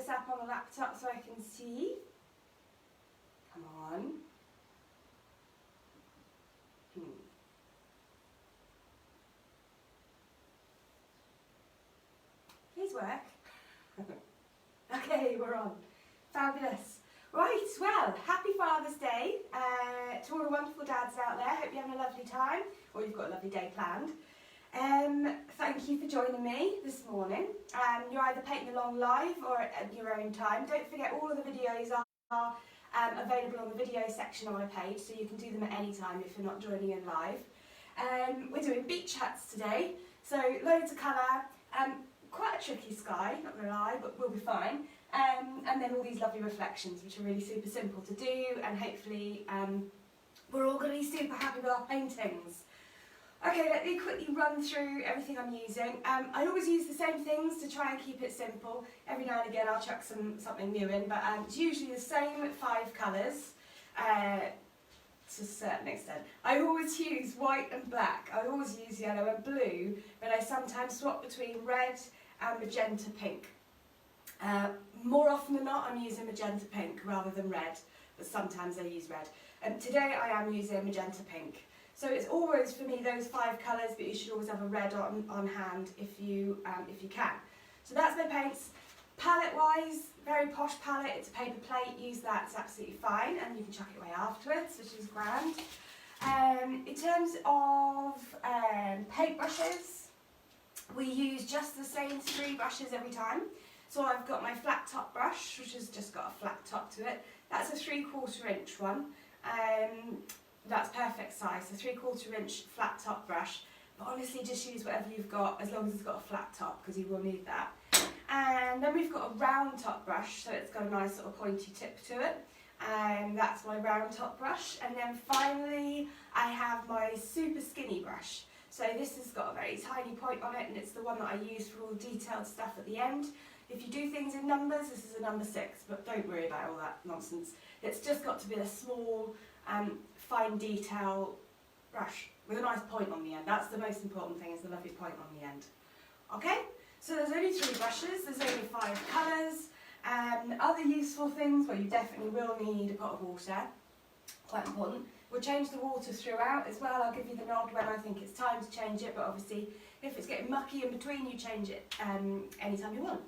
this up on the laptop so I can see. Come on. Please work. Okay, we're on. Fabulous. Right, well, happy Father's Day to all the wonderful dads out there. Hope you're having a lovely time, or you've got a lovely day planned. Thank you for joining me this morning. You're either painting along live or at your own time. Don't forget all of the videos are available on the video section on my page, so you can do them at any time if you're not joining in live. We're doing beach hats today, so loads of colour, quite a tricky sky, not going to lie, but we'll be fine. And then all these lovely reflections, which are really super simple to do, and hopefully we're all going to be super happy with our paintings. Okay, let me quickly run through everything I'm using. I always use the same things to try and keep it simple. Every now and again I'll chuck something new in, but it's usually the same 5 colours to a certain extent. I always use white and black, I always use yellow and blue, but I sometimes swap between red and magenta pink. More often than not I'm using magenta pink rather than red, but sometimes I use red. Today I am using magenta pink. So it's always for me those 5 colours, but you should always have a red on hand if you can. So that's my paints. Palette wise, very posh palette, it's a paper plate, use that, it's absolutely fine, and you can chuck it away afterwards, which is grand. In terms of paint brushes, we use just the same 3 brushes every time. So I've got my flat top brush, which has just got a flat top to it. That's a 3/4 inch one. That's perfect size, so 3/4 inch flat top brush. But honestly, just use whatever you've got, as long as it's got a flat top, because you will need that. And then we've got a round top brush, so it's got a nice sort of pointy tip to it. And that's my round top brush. And then finally, I have my super skinny brush. So this has got a very tiny point on it, and it's the one that I use for all the detailed stuff at the end. If you do things in numbers, this is a number 6, but don't worry about all that nonsense. It's just got to be a small, fine detail brush with a nice point on the end. That's the most important thing, is the lovely point on the end. Okay, so there's only 3 brushes, there's only 5 colours. Other useful things, well, you definitely will need a pot of water, quite important. We'll change the water throughout as well. I'll give you the nod when I think it's time to change it, but obviously if it's getting mucky in between, you change it anytime you want.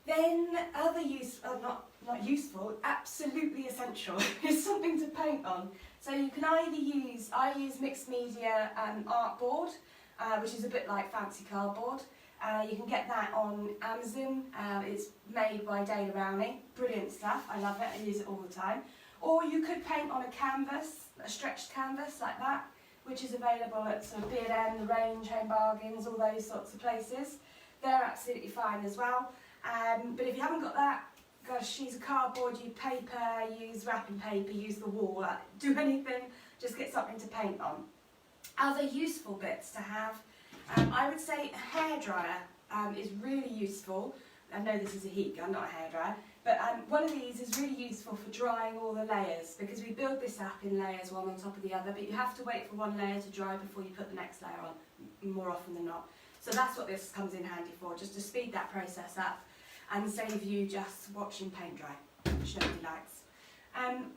Then other not useful, absolutely essential, is something to paint on. So you can either use, I use mixed media art board, which is a bit like fancy cardboard. You can get that on Amazon. It's made by Dana Rowney. Brilliant stuff, I love it, I use it all the time. Or you could paint on a canvas, a stretched canvas like that, which is available at sort of B&M, The Range, Home Bargains, all those sorts of places. They're absolutely fine as well. But if you haven't got that, gosh, use a cardboard, use paper, use wrapping paper, use the wall, do anything, just get something to paint on. Other useful bits to have, I would say a hairdryer is really useful. I know this is a heat gun, not a hairdryer, but one of these is really useful for drying all the layers, because we build this up in layers one on top of the other, but you have to wait for one layer to dry before you put the next layer on, more often than not. So that's what this comes in handy for, just to speed that process up and save you just watching paint dry, which nobody likes.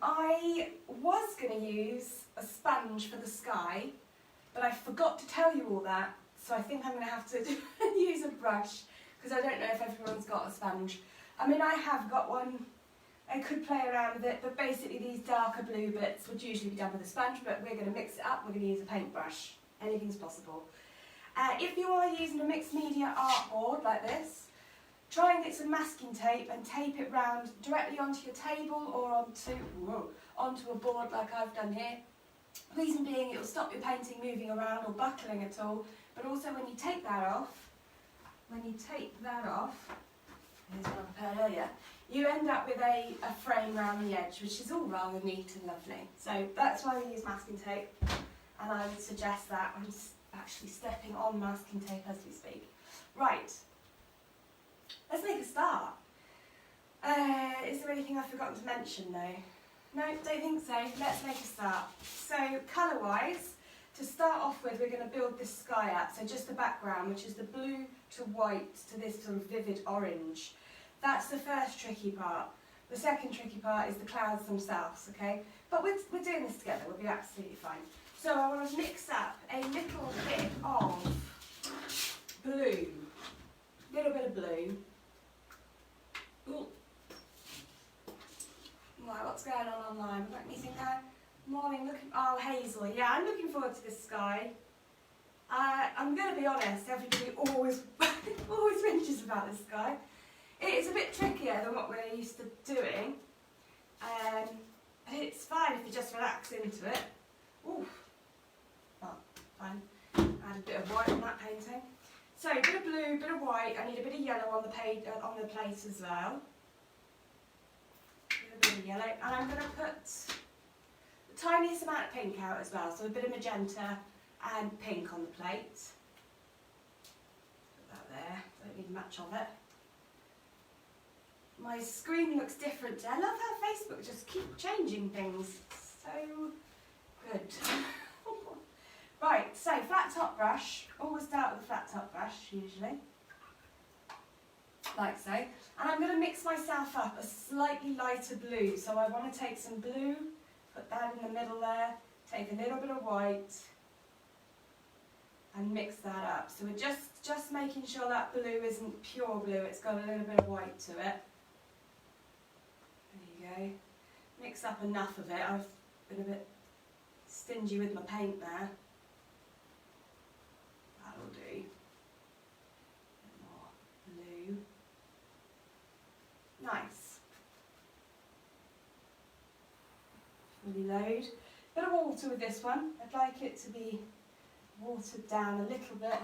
I was going to use a sponge for the sky, but I forgot to tell you all that, so I think I'm going to have to use a brush, because I don't know if everyone's got a sponge. I mean, I have got one, I could play around with it, but basically these darker blue bits would usually be done with a sponge, but we're going to mix it up, we're going to use a paintbrush. Anything's possible. If you are using a mixed media art board like this, try and get some masking tape and tape it round directly onto your table or onto a board like I've done here. Reason being, it will stop your painting moving around or buckling at all, but also when you take that off, here's one I prepared earlier, you end up with a frame around the edge, which is all rather neat and lovely. So that's why we use masking tape, and I would suggest that. I'm actually stepping on masking tape as we speak. Right. Let's make a start. Is there anything I've forgotten to mention though? No, don't think so. Let's make a start. So colour-wise, to start off with, we're going to build this sky up. So just the background, which is the blue to white to this sort of vivid orange. That's the first tricky part. The second tricky part is the clouds themselves, okay? But we're doing this together, we'll be absolutely fine. So I want to mix up a little bit of blue. Little bit of blue. Ooh. Right, what's going on online? Let me think. Morning, looking. Oh, hazel. Yeah, I'm looking forward to this sky. I'm going to be honest. Everybody always whinges about this sky. It is a bit trickier than what we're used to doing. But it's fine if you just relax into it. Ooh. Oh, fine. Add a bit of white on that painting. So, a bit of blue, a bit of white. I need a bit of yellow on the plate as well. A bit of yellow, and I'm going to put the tiniest amount of pink out as well, so a bit of magenta and pink on the plate. Put that there, don't need much of it. My screen looks different. I love how Facebook just keep changing things. So good. Right, so flat top brush. Always start with a flat top brush, usually. Like so. And I'm going to mix myself up a slightly lighter blue. So I want to take some blue, put that in the middle there, take a little bit of white, and mix that up. So we're just making sure that blue isn't pure blue, it's got a little bit of white to it. There you go. Mix up enough of it. I've been a bit stingy with my paint there. That'll do. A bit more blue. Nice. Fully load. Bit of water with this one. I'd like it to be watered down a little bit.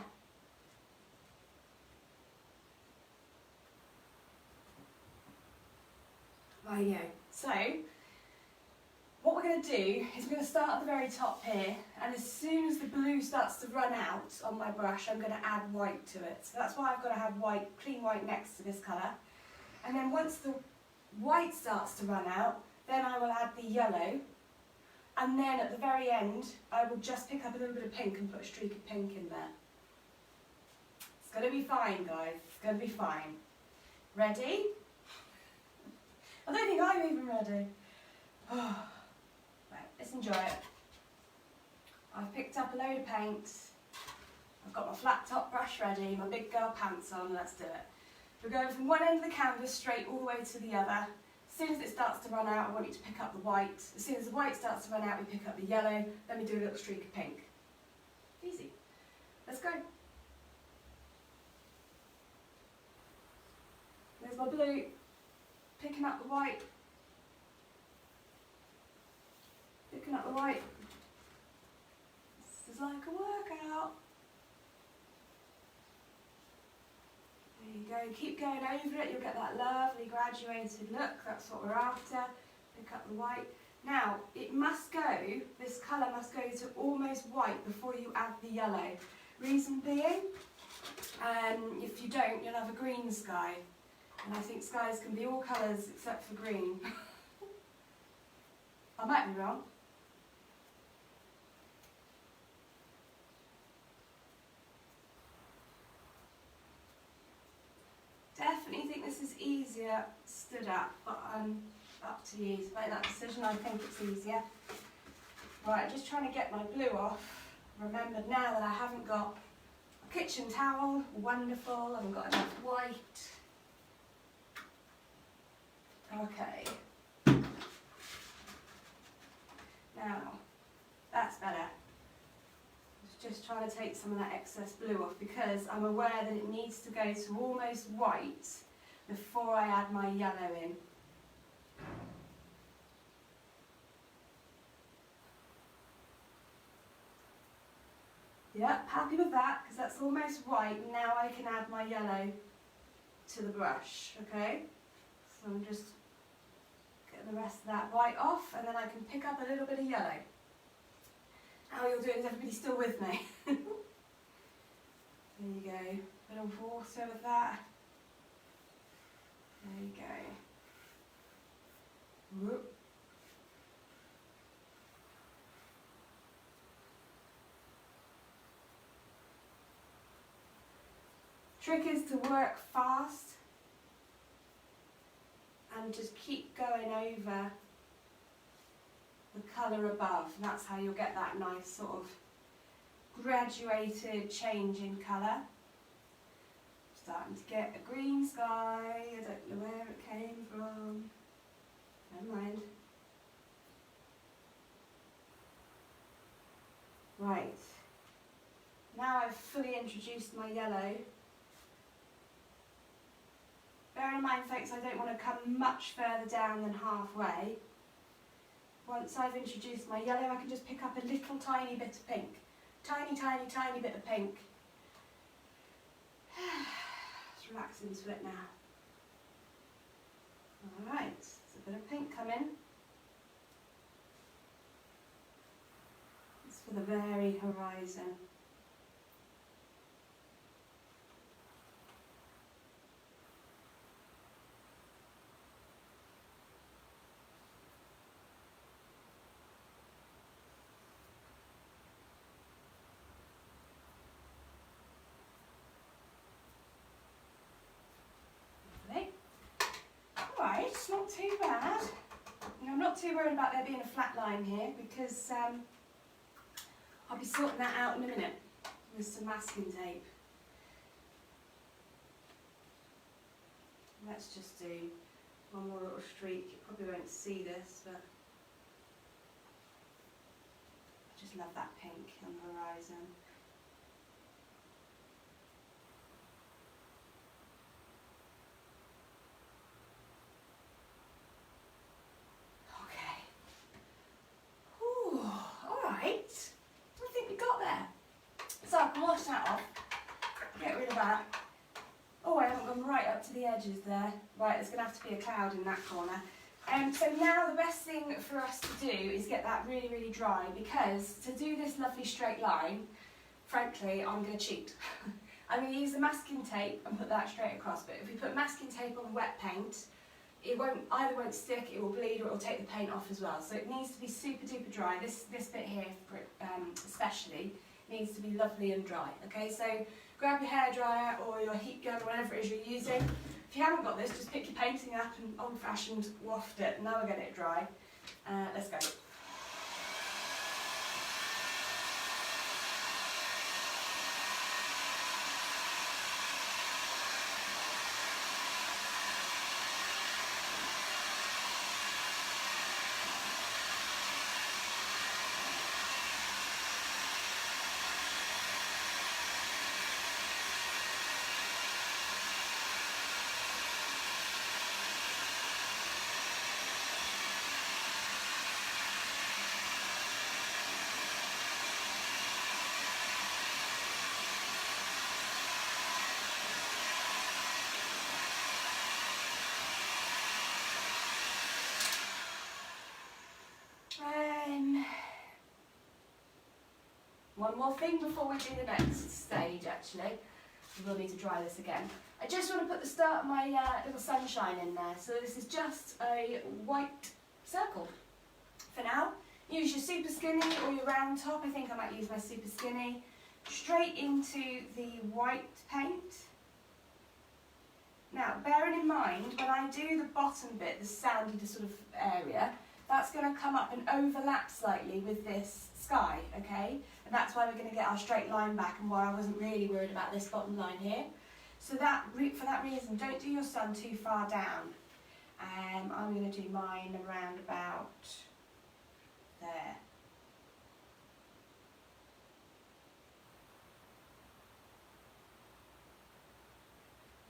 Rightio. So, what we're going to do is we're going to start at the very top here, and as soon as the blue starts to run out on my brush, I'm going to add white to it. So that's why I've got to have white, clean white next to this colour. And then once the white starts to run out, then I will add the yellow. And then at the very end, I will just pick up a little bit of pink and put a streak of pink in there. It's going to be fine, guys. It's going to be fine. Ready? I don't think I'm even ready. Oh. Right, let's enjoy it. I've picked up a load of paint. I've got my flat top brush ready, my big girl pants on. Let's do it. We're going from one end of the canvas straight all the way to the other. As soon as it starts to run out, I want you to pick up the white. As soon as the white starts to run out, we pick up the yellow. Then we do a little streak of pink. Easy. Let's go. There's my blue. Picking up the white. Picking up the white. This is like a workout. There you go, keep going over it, you'll get that lovely graduated look, that's what we're after. Pick up the white. Now, it must go, this colour must go to almost white before you add the yellow. Reason being, if you don't, you'll have a green sky. And I think skies can be all colours except for green. I might be wrong. Definitely think this is easier stood up, but I'm up to you to make that decision. I think it's easier. Right, just trying to get my blue off. Remembered now that I haven't got a kitchen towel. Wonderful, I haven't got enough white. Okay. Now, that's better. Just trying to take some of that excess blue off because I'm aware that it needs to go to almost white before I add my yellow in. Yep, happy with that because that's almost white. Now I can add my yellow to the brush, okay? So I'm just getting the rest of that white off and then I can pick up a little bit of yellow. How you'll do it is everybody still with me. There you go. Bit of water with that. There you go. Whoop. Trick is to work fast and just keep going over the colour above. And that's how you'll get that nice sort of graduated change in colour. Starting to get a green sky. I don't know where it came from. Never mind. Right. Now I've fully introduced my yellow. Bear in mind, folks, I don't want to come much further down than halfway. Once I've introduced my yellow, I can just pick up a little tiny bit of pink. Tiny, tiny, tiny bit of pink. Just relax into it now. Alright, there's a bit of pink coming. It's for the very horizon. Right, it's not too bad. And I'm not too worried about there being a flat line here because I'll be sorting that out in a minute with some masking tape. Let's just do one more little streak. You probably won't see this, but I just love that pink on the horizon. So I can wash that off, get rid of that. Oh, I haven't gone right up to the edges there. Right, there's going to have to be a cloud in that corner. So now the best thing for us to do is get that really, really dry, because to do this lovely straight line, frankly, I'm going to cheat. I'm going to use the masking tape and put that straight across, but if we put masking tape on wet paint, it either won't stick, it will bleed, or it will take the paint off as well. So it needs to be super duper dry. This bit here, especially, needs to be lovely and dry. Okay, so grab your hairdryer or your heat gun or whatever it is you're using. If you haven't got this, just pick your painting up and old-fashioned waft it. Now we're getting it dry. Let's go. One more thing before we do the next stage, actually. We will need to dry this again. I just want to put the start of my little sunshine in there. So this is just a white circle. For now, use your super skinny or your round top. I think I might use my super skinny. Straight into the white paint. Now, bearing in mind, when I do the bottom bit, the sandy sort of area, that's going to come up and overlap slightly with this sky, okay? And that's why we're going to get our straight line back, and why I wasn't really worried about this bottom line here. So for that reason, don't do your sun too far down. I'm going to do mine around about there.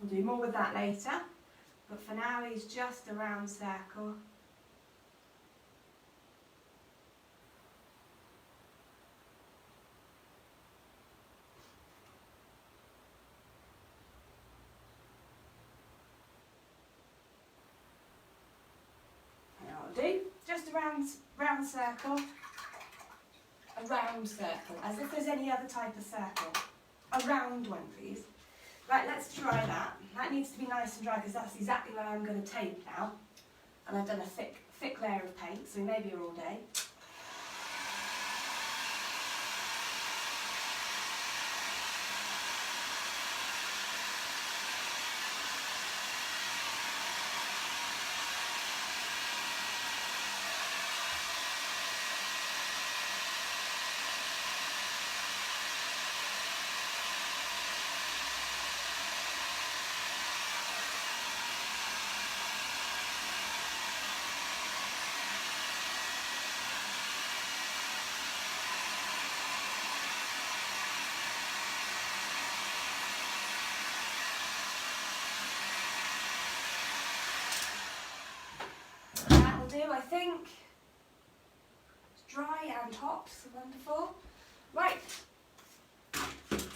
We'll do more with that later, but for now he's just a round circle. Do just a round circle, as if there's any other type of circle. A round one, please. Right, let's try that. That needs to be nice and dry, because that's exactly where I'm going to tape now. And I've done a thick layer of paint, so we may be here all day. you, I think. It's dry and hot, so wonderful. Right,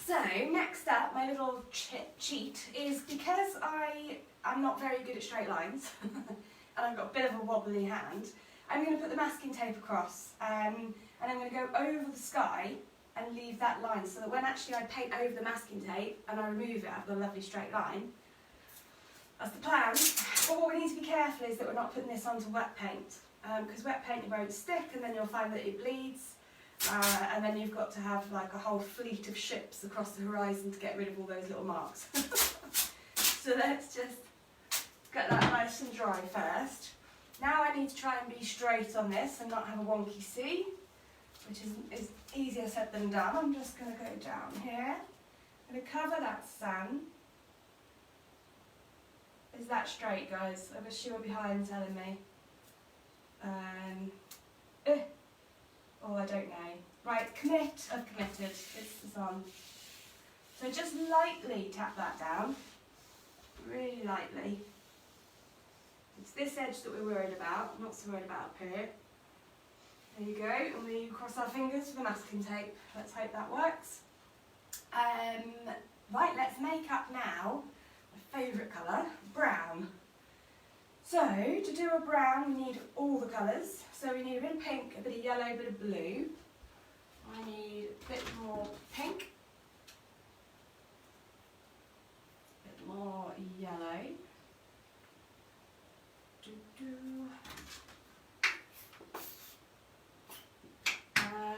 so next up, my little cheat is because I'm not very good at straight lines and I've got a bit of a wobbly hand, I'm going to put the masking tape across and I'm going to go over the sky and leave that line so that when actually I paint over the masking tape and I remove it, I've got a lovely straight line. That's the plan. But what we need to be careful is that we're not putting this onto wet paint, because wet paint won't stick and then you'll find that it bleeds, and then you've got to have like a whole fleet of ships across the horizon to get rid of all those little marks. So let's just get that nice and dry first. Now I need to try and be straight on this and not have a wonky C, which is easier said than done. I'm just going to go down here. I'm going to cover that sun. Is that straight, guys? I wish you were behind telling me. Oh, I don't know. Right, I've committed. It's on. So just lightly tap that down. Really lightly. It's this edge that we're worried about. I'm not so worried about up here. There you go. And we cross our fingers for the masking tape. Let's hope that works. Right, let's make up now my favourite colour, brown. So, to do a brown, we need all the colours. So we need a bit of pink, a bit of yellow, a bit of blue. I need a bit more pink, a bit more yellow.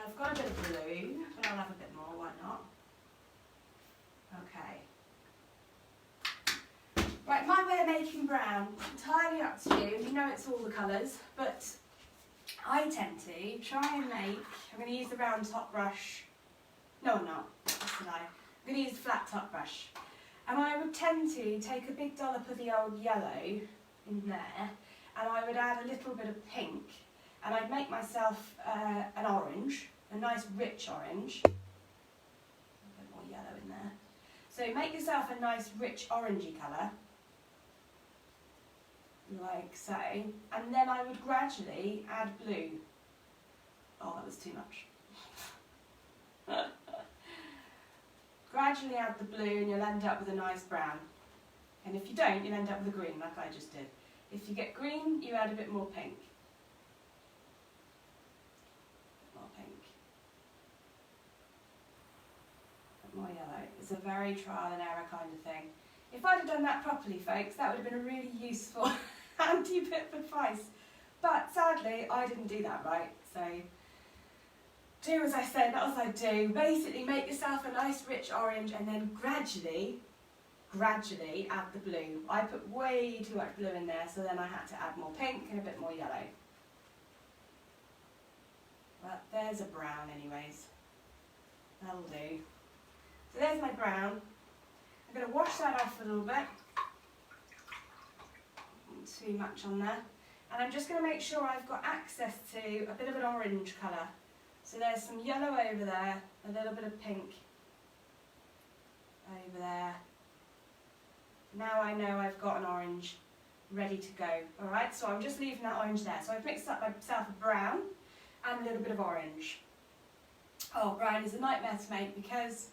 I've got a bit of blue, but I'll have a bit more, why not? Okay. Right, my way of making brown, entirely up to you. You know it's all the colours, but I tend to try and make, I'm going to use the round top brush. No, I'm not. That's a lie. I'm going to use the flat top brush. And I would tend to take a big dollop of the old yellow in there, and I would add a little bit of pink, and I'd make myself an orange, a nice rich orange. A bit more yellow in there. So make yourself a nice rich orangey colour, like so, and then I would gradually add blue. Oh, that was too much. Gradually add the blue and you'll end up with a nice brown. And if you don't, you'll end up with a green like I just did. If you get green, you add a bit more pink. More pink. A bit more yellow. It's a very trial and error kind of thing. If I'd have done that properly, folks, that would have been a really useful handy bit of advice. But sadly, I didn't do that right, so do as I said, not as I do. Basically, make yourself a nice rich orange and then gradually add the blue. I put way too much blue in there, so then I had to add more pink and a bit more yellow. But there's a brown anyways. That'll do. So there's my brown. I'm going to wash that off a little bit. Not too much on there. And I'm just going to make sure I've got access to a bit of an orange colour. So there's some yellow over there, a little bit of pink over there. Now I know I've got an orange ready to go. Alright, so I'm just leaving that orange there. So I've mixed up myself a brown and a little bit of orange. Oh, brown is a nightmare to make because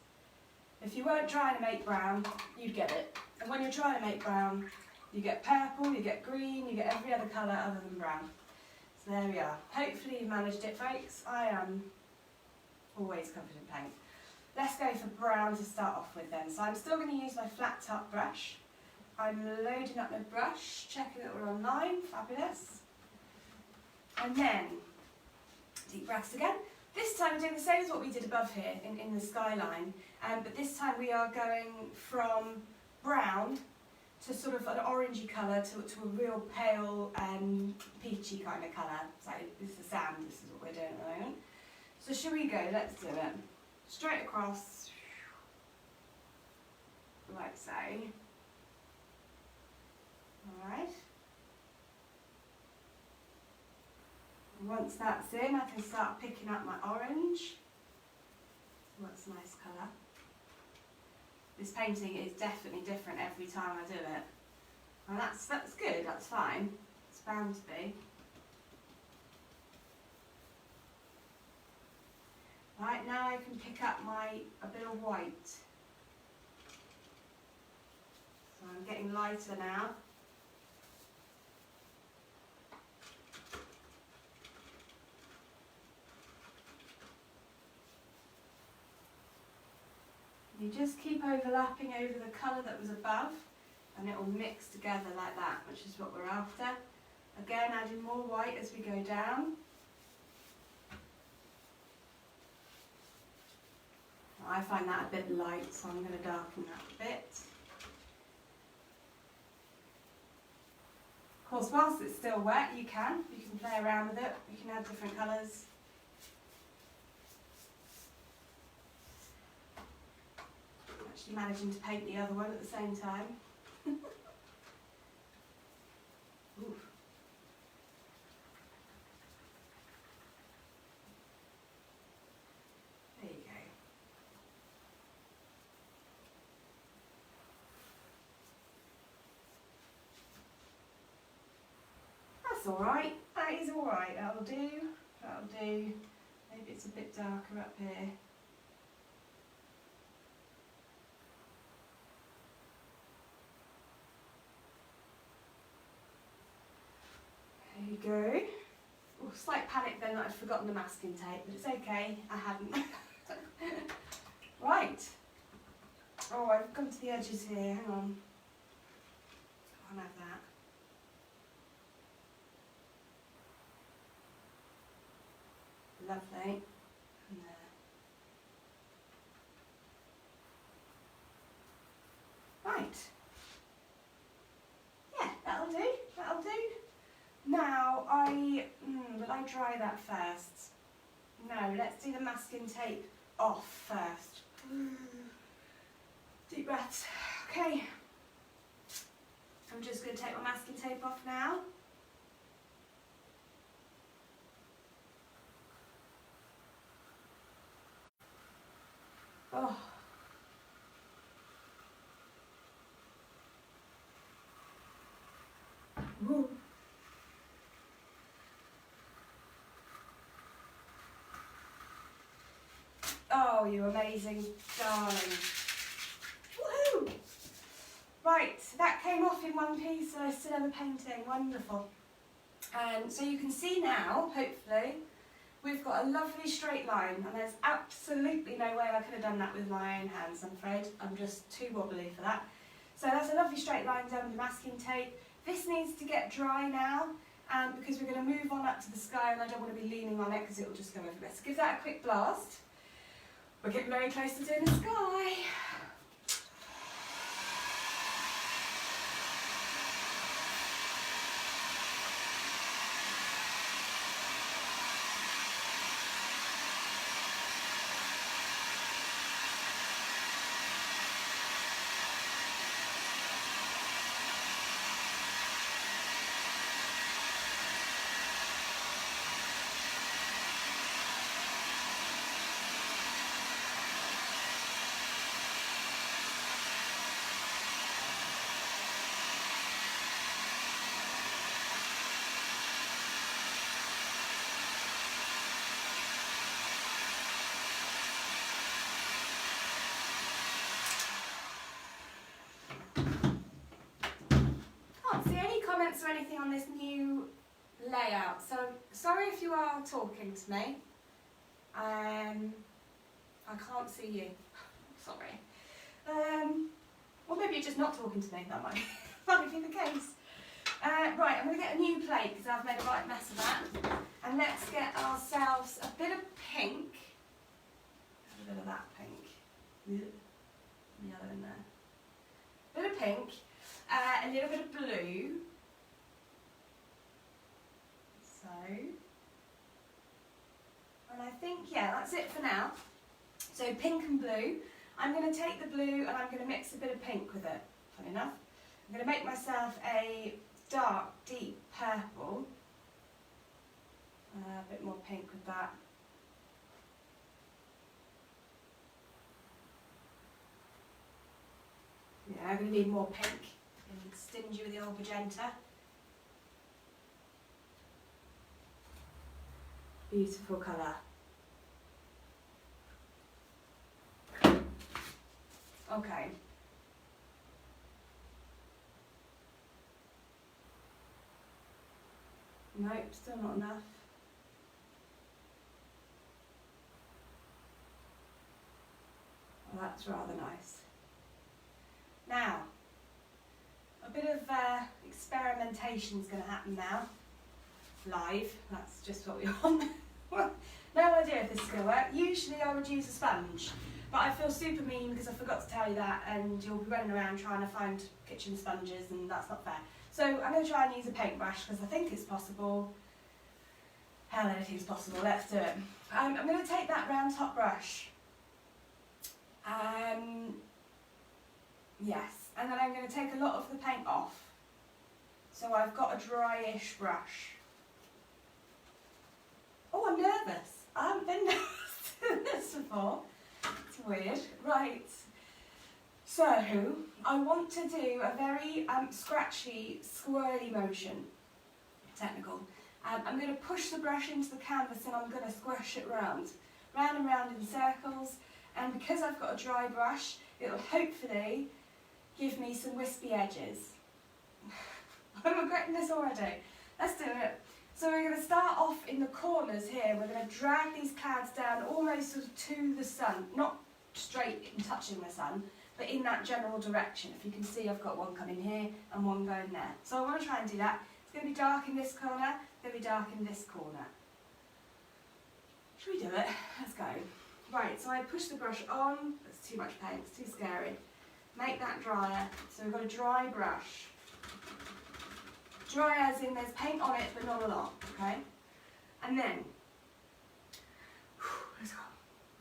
if you weren't trying to make brown, you'd get it. And when you're trying to make brown, you get purple, you get green, you get every other colour other than brown. So there we are. Hopefully you managed it, folks. I am always covered in paint. Let's go for brown to start off with then. So I'm still going to use my flat top brush. I'm loading up my brush, checking that we're online. Fabulous. And then, deep breaths again. This time we're doing the same as what we did above here in the skyline, but this time we are going from brown to sort of an orangey colour to a real pale peachy kind of colour. So this is the sand, this is what we're doing at the moment. So should we go? Let's do it. Straight across, like so. Alright. Once that's in, I can start picking up my orange. That's a nice colour. This painting is definitely different every time I do it. And that's good, that's fine. It's bound to be. Right, now I can pick up a bit of white. So I'm getting lighter now. You just keep overlapping over the colour that was above and it will mix together like that, which is what we're after. Again, adding more white as we go down. I find that a bit light, so I'm going to darken that a bit. Of course, whilst it's still wet, you can play around with it, you can add different colours. Actually managing to paint the other one at the same time. Ooh. There you go. That's alright, that is alright, that'll do, that'll do. Maybe it's a bit darker up here. There you go. Oh, slight panic then that I'd forgotten the masking tape, but it's okay, I hadn't. Right. Oh, I've come to the edges here, hang on. Can't have that. Lovely. And there. Right. Yeah, that'll do, that'll do. Now, will I dry that first? No, let's do the masking tape off first. Deep breaths. Okay. I'm just going to take my masking tape off now. Oh. Woo. Oh, you amazing darling. Woohoo! Right, so that came off in one piece and I still have a painting. Wonderful. So you can see now, hopefully, we've got a lovely straight line and there's absolutely no way I could have done that with my own hands, I'm afraid. I'm just too wobbly for that. So that's a lovely straight line done with masking tape. This needs to get dry now because we're going to move on up to the sky and I don't want to be leaning on it because it will just go everywhere. So give that a quick blast. We're getting very close to doing the sky. Or anything on this new layout, so sorry if you are talking to me. I can't see you. Sorry. Or maybe you're just not talking to me. That might be the case. Right, I'm going to get a new plate because I've made a right mess of that. And let's get ourselves a bit of pink. A bit of that pink. Yellow in there. A bit of pink. A little bit of blue. So, and I think, yeah, that's it for now. So pink and blue. I'm going to take the blue and I'm going to mix a bit of pink with it, funny enough. I'm going to make myself a dark, deep purple. A bit more pink with that. Yeah, I'm going to need more pink. And stingy with the old magenta. Beautiful colour. Okay. Nope, still not enough. Well, that's rather nice. Now, a bit of experimentation is going to happen now. Live, that's just what we want. No idea if this is going to work. Usually I would use a sponge, but I feel super mean because I forgot to tell you that, and you'll be running around trying to find kitchen sponges, and that's not fair. So I'm going to try and use a paintbrush because I think it's possible. Hell, anything's possible. Let's do it. I'm going to take that round top brush. Yes, and then I'm going to take a lot of the paint off. So I've got a dryish brush. Oh, I'm nervous. I haven't been nervous doing this before. It's weird. Right. So, I want to do a very scratchy, swirly motion. Technical. I'm going to push the brush into the canvas and I'm going to squish it round and round in circles. And because I've got a dry brush, it will hopefully give me some wispy edges. I'm regretting this already. Let's do it. So we're going to start off in the corners here. We're going to drag these clouds down almost sort of to the sun, not straight in touching the sun, but in that general direction. If you can see, I've got one coming here and one going there. So I want to try and do that. It's going to be dark in this corner, it's going to be dark in this corner. Should we do it? Let's go. Right, so I push the brush on. That's too much paint, it's too scary. Make that drier. So we've got a dry brush. Dry as in there's paint on it, but not a lot, okay? And then,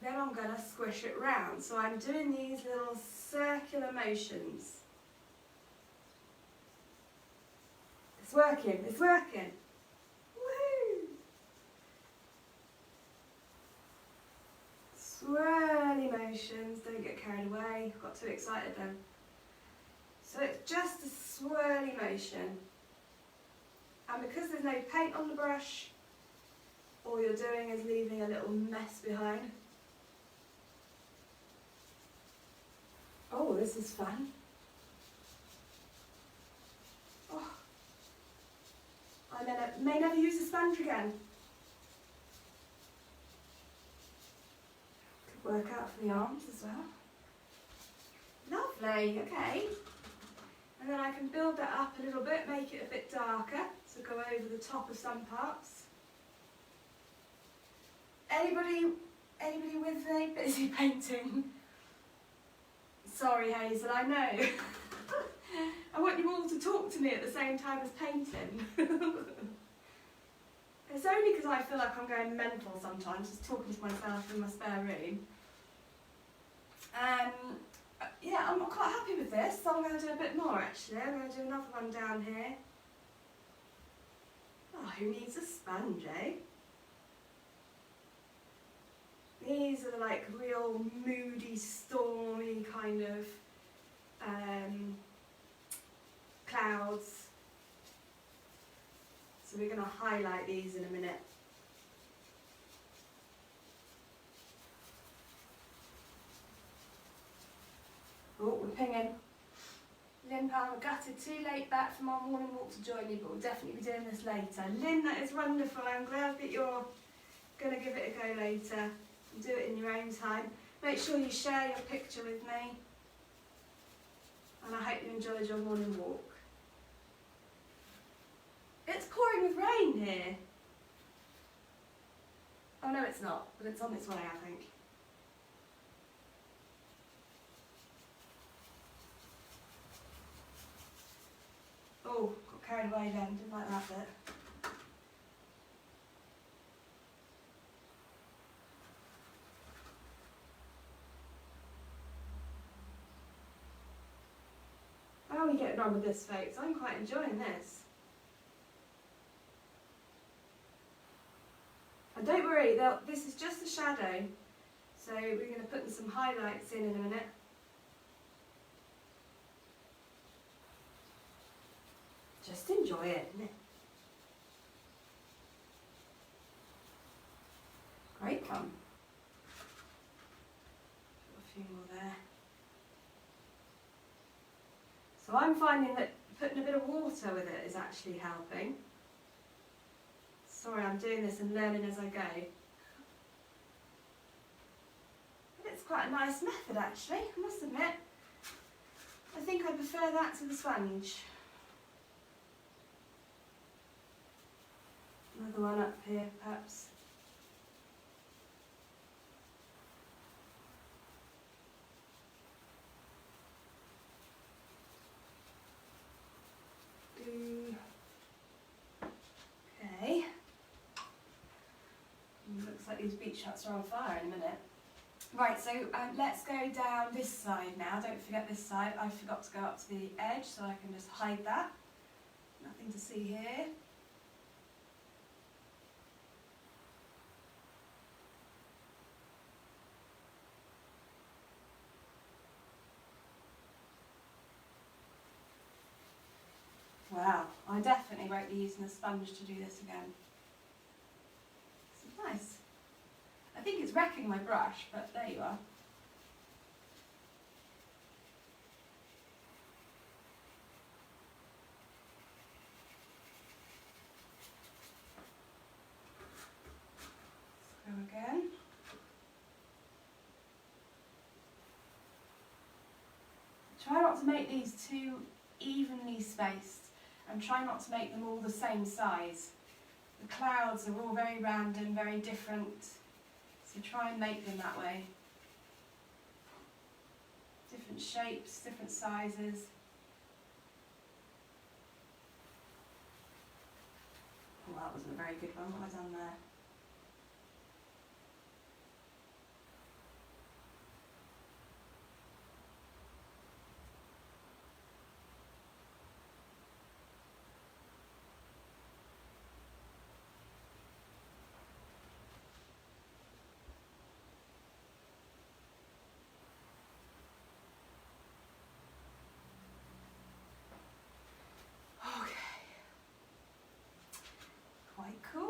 then I'm going to squish it round. So I'm doing these little circular motions. It's working, it's working. Woo! Swirly motions, don't get carried away. Got too excited then. So it's just a swirly motion. And because there's no paint on the brush, all you're doing is leaving a little mess behind. Oh, this is fun. Oh. I may never use a sponge again. Could work out for the arms as well. Lovely, okay. And then I can build that up a little bit, make it a bit darker, so go over the top of some parts. Anybody with me? Busy painting? Sorry, Hazel, I know. I want you all to talk to me at the same time as painting. It's only because I feel like I'm going mental sometimes, just talking to myself in my spare room. Yeah, I'm quite happy with this, so I'm going to do a bit more actually. I'm going to do another one down here. Oh, who needs a sponge, eh? These are like real moody, stormy kind of clouds. So we're going to highlight these in a minute. Oh, we're pinging. Lynn Palmer gutted, too late back from our morning walk to join you, but we'll definitely be doing this later. Lynn, that is wonderful. I'm glad that you're going to give it a go later and do it in your own time. Make sure you share your picture with me. And I hope you enjoyed your morning walk. It's pouring with rain here. Oh no, it's not, but it's on its way, I think. Oh, got carried away then, didn't like that bit. How are we getting on with this, folks? I'm quite enjoying this. And don't worry, this is just a shadow, so we're going to put some highlights in a minute. Just enjoy it, isn't it? Great fun. Put a few more there. So I'm finding that putting a bit of water with it is actually helping. Sorry, I'm doing this and learning as I go. But it's quite a nice method actually, I must admit. I think I prefer that to the sponge. Another one up here, perhaps. Okay. Looks like these beach huts are on fire in a minute. Right, so let's go down this side now. Don't forget this side. I forgot to go up to the edge, so I can just hide that. Nothing to see here. Wow, I definitely won't be using a sponge to do this again. This is nice. I think it's wrecking my brush, but there you are. Let's go again. Try not to make these too evenly spaced and try not to make them all the same size. The clouds are all very random, very different, so try and make them that way. Different shapes, different sizes. Oh, that wasn't a very good one. What have I done there?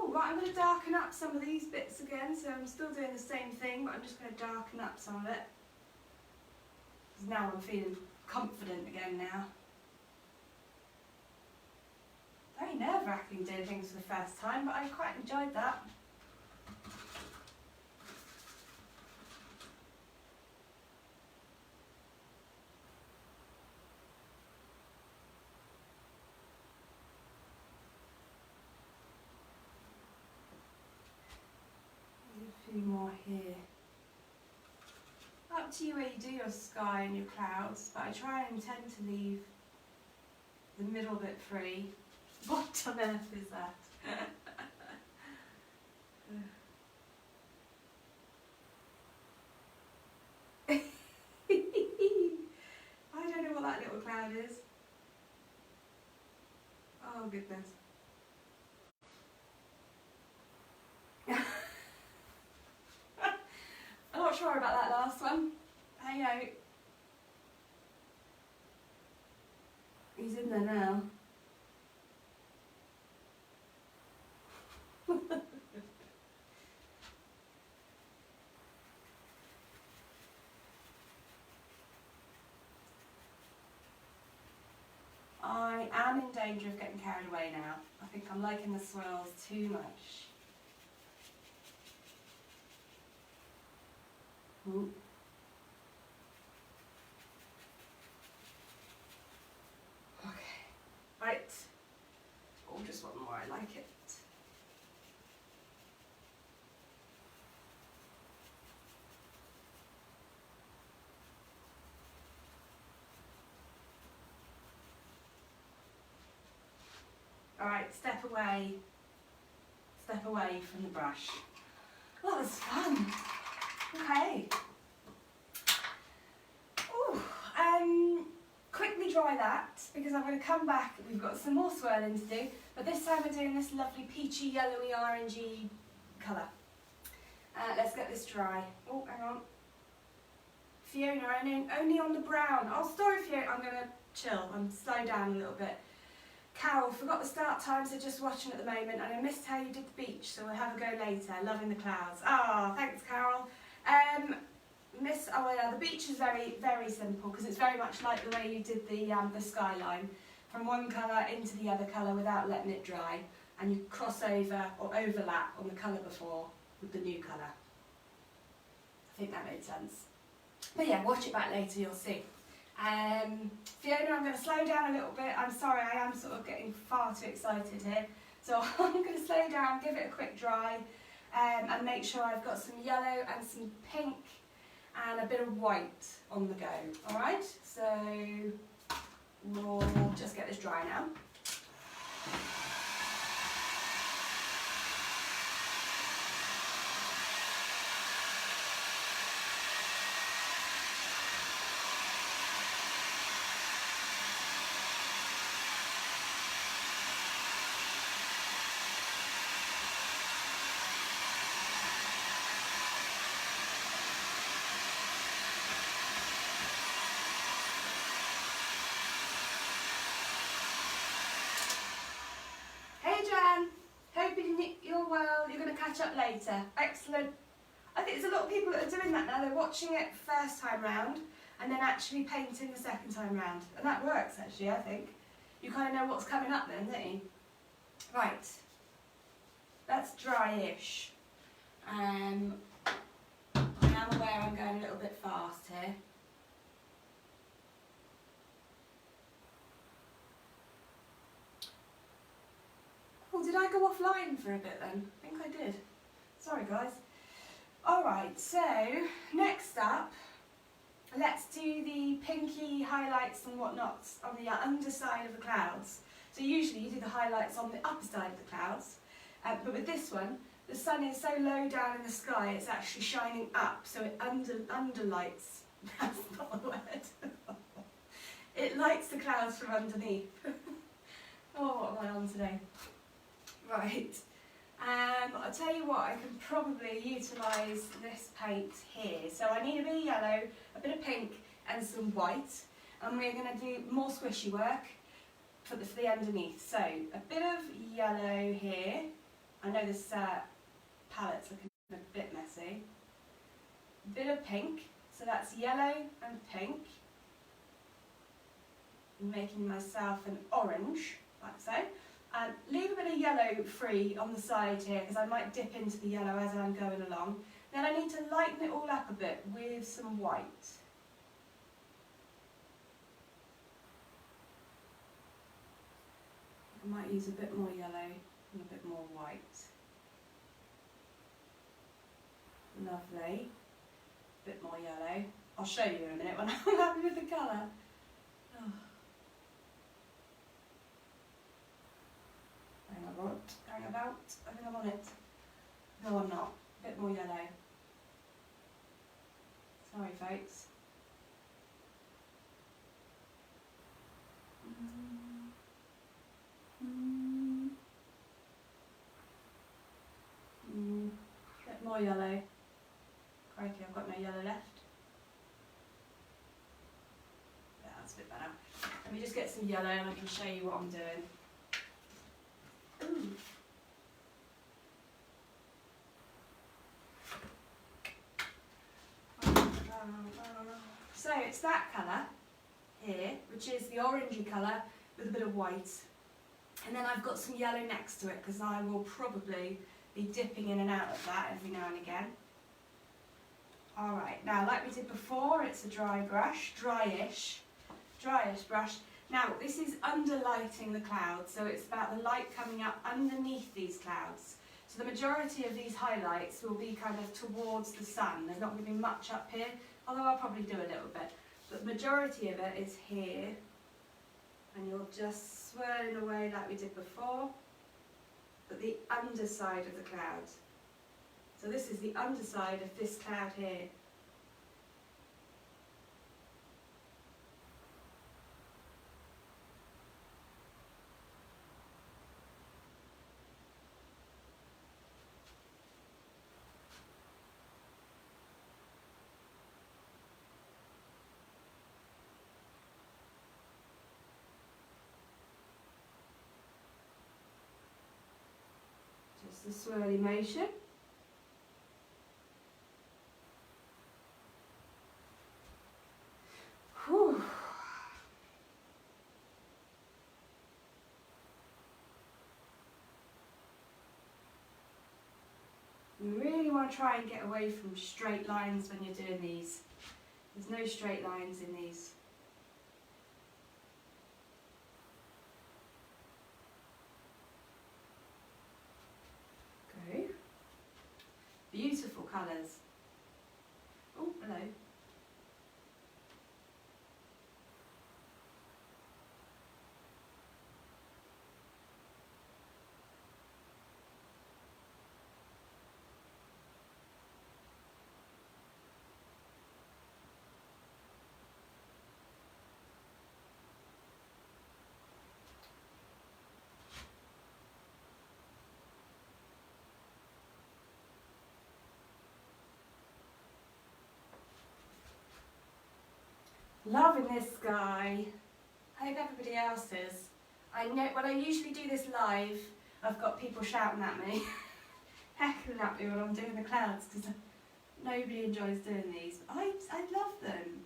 Right, I'm going to darken up some of these bits again, so I'm still doing the same thing, but I'm just going to darken up some of it. Because now I'm feeling confident again now. Very nerve-wracking doing things for the first time, but I quite enjoyed that. A few more here. Up to you where you do your sky and your clouds, but I try and tend to leave the middle bit free. What on earth is that? I don't know what that little cloud is. Oh goodness. I'm not sure about that last one. Hang out. He's in there now. I am in danger of getting carried away now. I think I'm liking the swirls too much. Ooh. Okay, right. Oh, just one more, I like it. Alright, step away from the brush. Oh, that was fun. Okay. Ooh, quickly dry that because I'm going to come back. We've got some more swirling to do, but this time we're doing this lovely peachy, yellowy, orangey colour. Let's get this dry. Oh, hang on. Fiona, only on the brown. Oh, sorry, Fiona. I'm going to chill and slow down a little bit. Carol, forgot the start time, so just watching at the moment, and I missed how you did the beach, so we'll have a go later. Loving the clouds. Ah, oh, thanks, Carol. Oh yeah, the beach is very, very simple because it's very much like the way you did the skyline. From one colour into the other colour without letting it dry, and you cross over or overlap on the colour before with the new colour. I think that made sense. But yeah, watch it back later, you'll see. Fiona, I'm going to slow down a little bit. I'm sorry, I am sort of getting far too excited here. So I'm going to slow down, give it a quick dry, and make sure I've got some yellow and some pink and a bit of white on the go. Alright, so we'll just get this dry now. You're well, you're going to catch up later. Excellent. I think there's a lot of people that are doing that now. They're watching it first time round and then actually painting the second time round. And that works actually, I think. You kind of know what's coming up then, don't you? Right. That's dry-ish. I am aware I'm going a little bit fast here. Oh, did I go offline for a bit then? I think I did. Sorry guys. Alright, so next up, let's do the pinky highlights and whatnots on the underside of the clouds. So usually you do the highlights on the upper side of the clouds, but with this one, the sun is so low down in the sky, it's actually shining up, so it underlights. That's not the word. It lights the clouds from underneath. Oh, what am I on today? Right, I'll tell you what, I can probably utilise this paint here. So I need a bit of yellow, a bit of pink and some white, and we're going to do more squishy work for the underneath. So a bit of yellow here. I know this palette's looking a bit messy. A bit of pink, so that's yellow and pink. I'm making myself an orange, like so. And leave a bit of yellow free on the side here because I might dip into the yellow as I'm going along. Then I need to lighten it all up a bit with some white. I might use a bit more yellow and a bit more white. Lovely. A bit more yellow. I'll show you in a minute when I'm happy with the colour. Oh. Hang about. I think I'm on it. No, I'm not. A bit more yellow. Sorry, folks. Bit more yellow. Crikey, I've got no yellow left. Yeah, that's a bit better. Let me just get some yellow and I can show you what I'm doing. Ooh. So it's that colour here, which is the orangey colour with a bit of white. And then I've got some yellow next to it because I will probably be dipping in and out of that every now and again. Alright, now like we did before, it's a dry brush, dryish brush. Now this is underlighting the clouds, so it's about the light coming up underneath these clouds. So the majority of these highlights will be kind of towards the sun. There's not going to be much up here, although I'll probably do a little bit. But the majority of it is here, and you're just swirling away like we did before, but the underside of the cloud. So this is the underside of this cloud here. Just the swirly motion. You really want to try and get away from straight lines when you're doing these. There's no straight lines in these. Go. Beautiful colours. Oh, hello. Loving this sky. I hope everybody else is. I know when I usually do this live, I've got people shouting at me, heckling at me when I'm doing the clouds because nobody enjoys doing these. But I love them.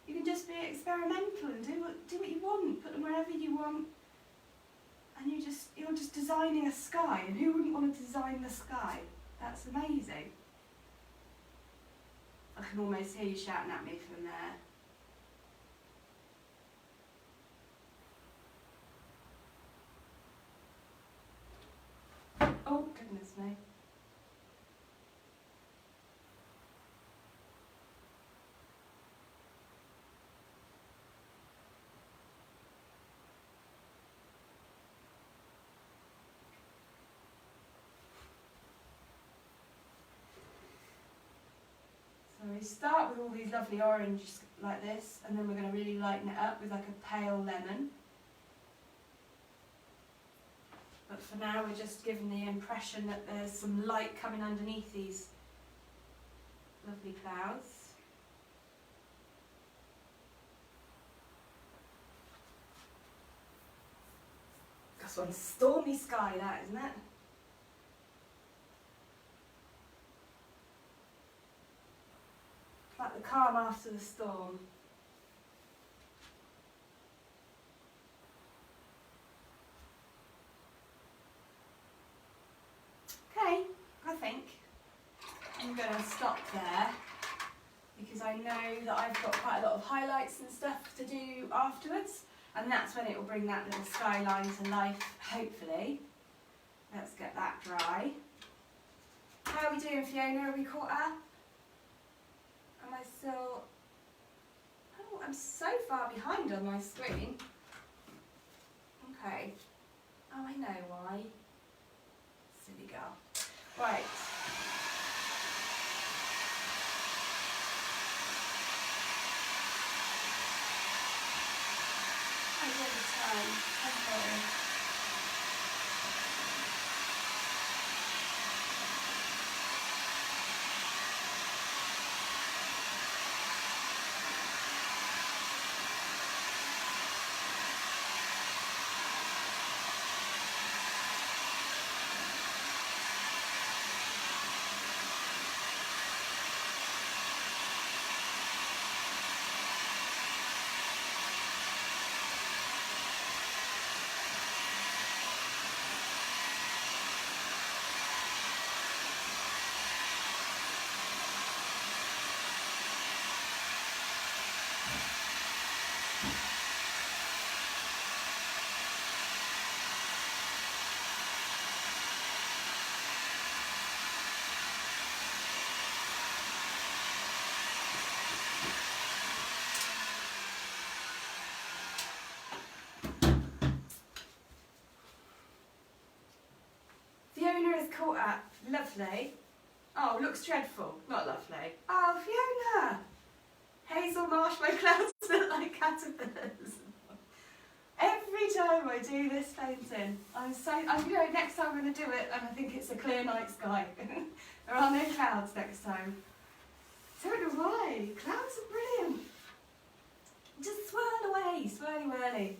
You can just be experimental and do what you want, put them wherever you want, and you're just designing a sky. And who wouldn't want to design the sky? That's amazing. I can almost hear you shouting at me from there. Oh, goodness me. So we start with all these lovely oranges like this, and then we're going to really lighten it up with like a pale lemon. But for now we're just giving the impression that there's some light coming underneath these lovely clouds. That's one stormy sky, that, isn't it? Like the calm after the storm. Okay, I think I'm going to stop there because I know that I've got quite a lot of highlights and stuff to do afterwards, and that's when it will bring that little skyline to life, hopefully. Let's get that dry. How are we doing, Fiona? Are we caught up? Am I still... Oh, I'm so far behind on my screen. Okay. Oh, I know why. Silly girl. Right. I did the time. Okay. Fiona is caught up. Lovely. Oh, looks dreadful. Not lovely. Oh, Fiona! Hazel marshmallow clouds look like caterpillars. Every time I do this painting, you know, next time I'm going to do it and I think it's a clear night sky. There are no clouds next time. Don't know why. Clouds are brilliant. Just swirl away, swirly whirly.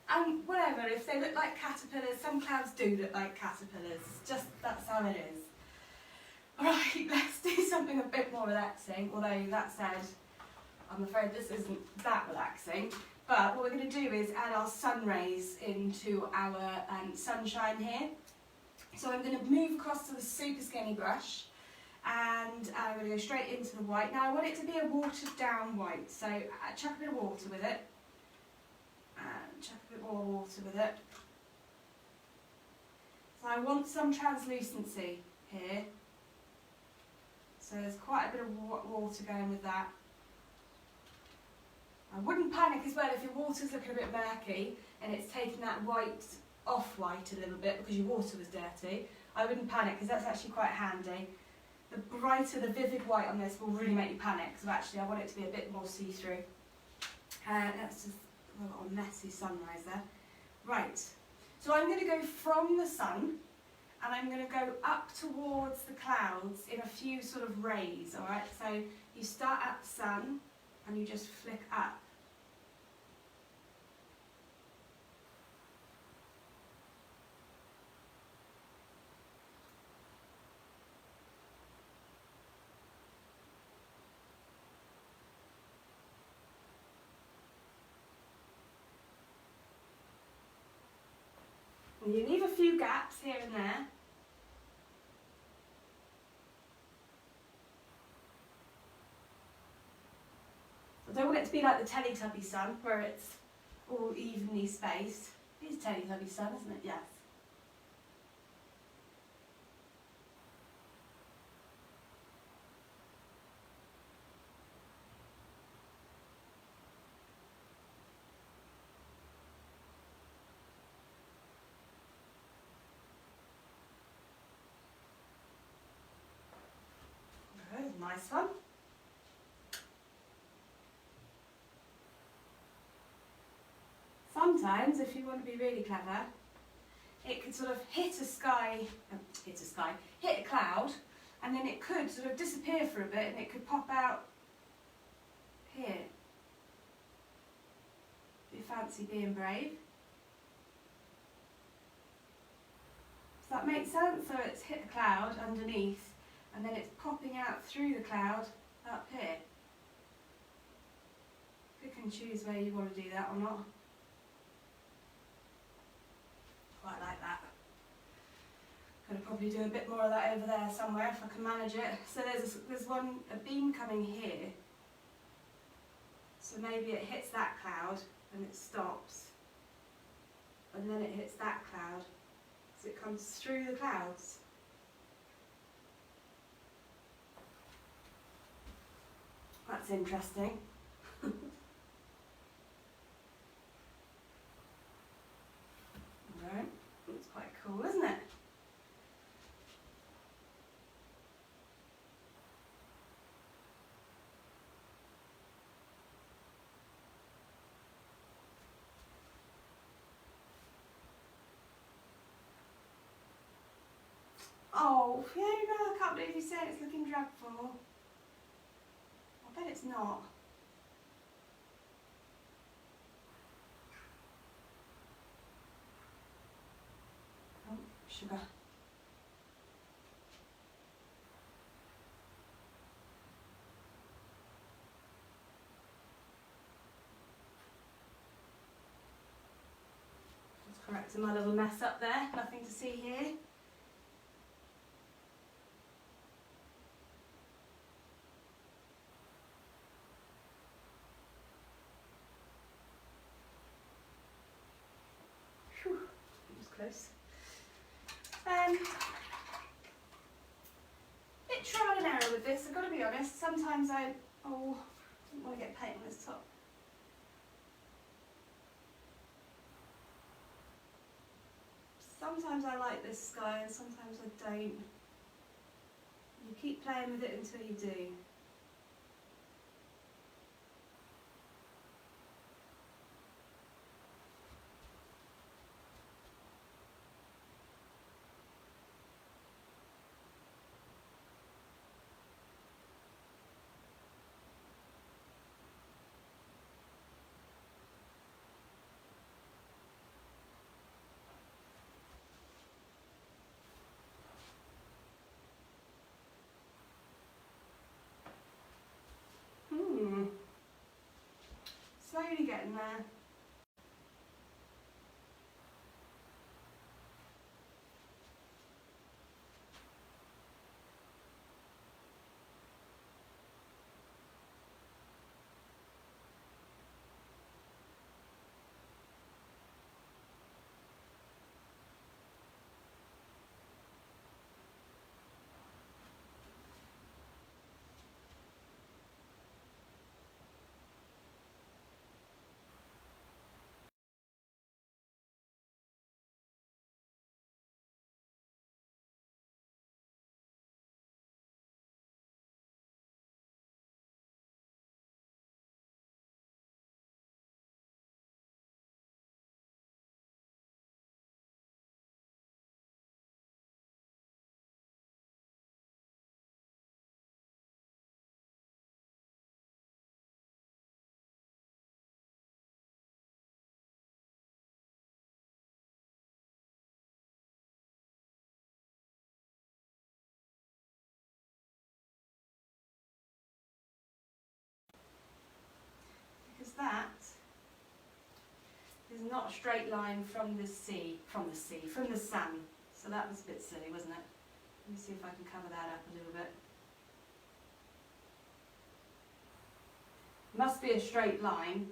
And whatever, if they look like caterpillars, some clouds do look like caterpillars. Just, that's how it is. Alright, let's do something a bit more relaxing, although that said, I'm afraid this isn't that relaxing. But what we're going to do is add our sun rays into our sunshine here. So I'm going to move across to the super skinny brush, and I'm going to go straight into the white. Now I want it to be a watered down white, so chuck a bit of water with it, and chuck a bit more water with it. So I want some translucency here, so there's quite a bit of water going with that. I wouldn't panic as well if your water's looking a bit murky and it's taking that white off-white a little bit because your water was dirty. I wouldn't panic because that's actually quite handy. The brighter, the vivid white on this will really make you panic, so actually I want it to be a bit more see-through. That's just a little messy sunrise there. Right, so I'm going to go from the sun and I'm going to go up towards the clouds in a few sort of rays, alright? So you start at the sun and you just flick up. And you leave a few gaps here and there. I don't want it to be like the Teletubby sun, where it's all evenly spaced. It is Teletubby sun, isn't it? Yes. Good, nice one. Sometimes, if you want to be really clever, it could sort of hit a cloud, and then it could sort of disappear for a bit and it could pop out here. If you fancy being brave. Does that make sense? So it's hit the cloud underneath and then it's popping out through the cloud up here. You can choose where you want to do that or not. Quite like that. Could probably do a bit more of that over there somewhere if I can manage it. So there's a beam coming here. So maybe it hits that cloud and it stops. And then it hits that cloud. So it comes through the clouds. That's interesting. Right, that's quite cool, isn't it? Oh, Fiona, I can't believe you said it's looking dreadful. I bet it's not. Oh, sugar. Just correcting my little mess up there, nothing to see here. Close. Bit trial and error with this, I've got to be honest. Sometimes I don't want to get paint on this top. Sometimes I like this sky and sometimes I don't. You keep playing with it until you do. Slowly getting there. not a straight line from the sun. So that was a bit silly, wasn't it? Let me see if I can cover that up a little bit. Must be a straight line.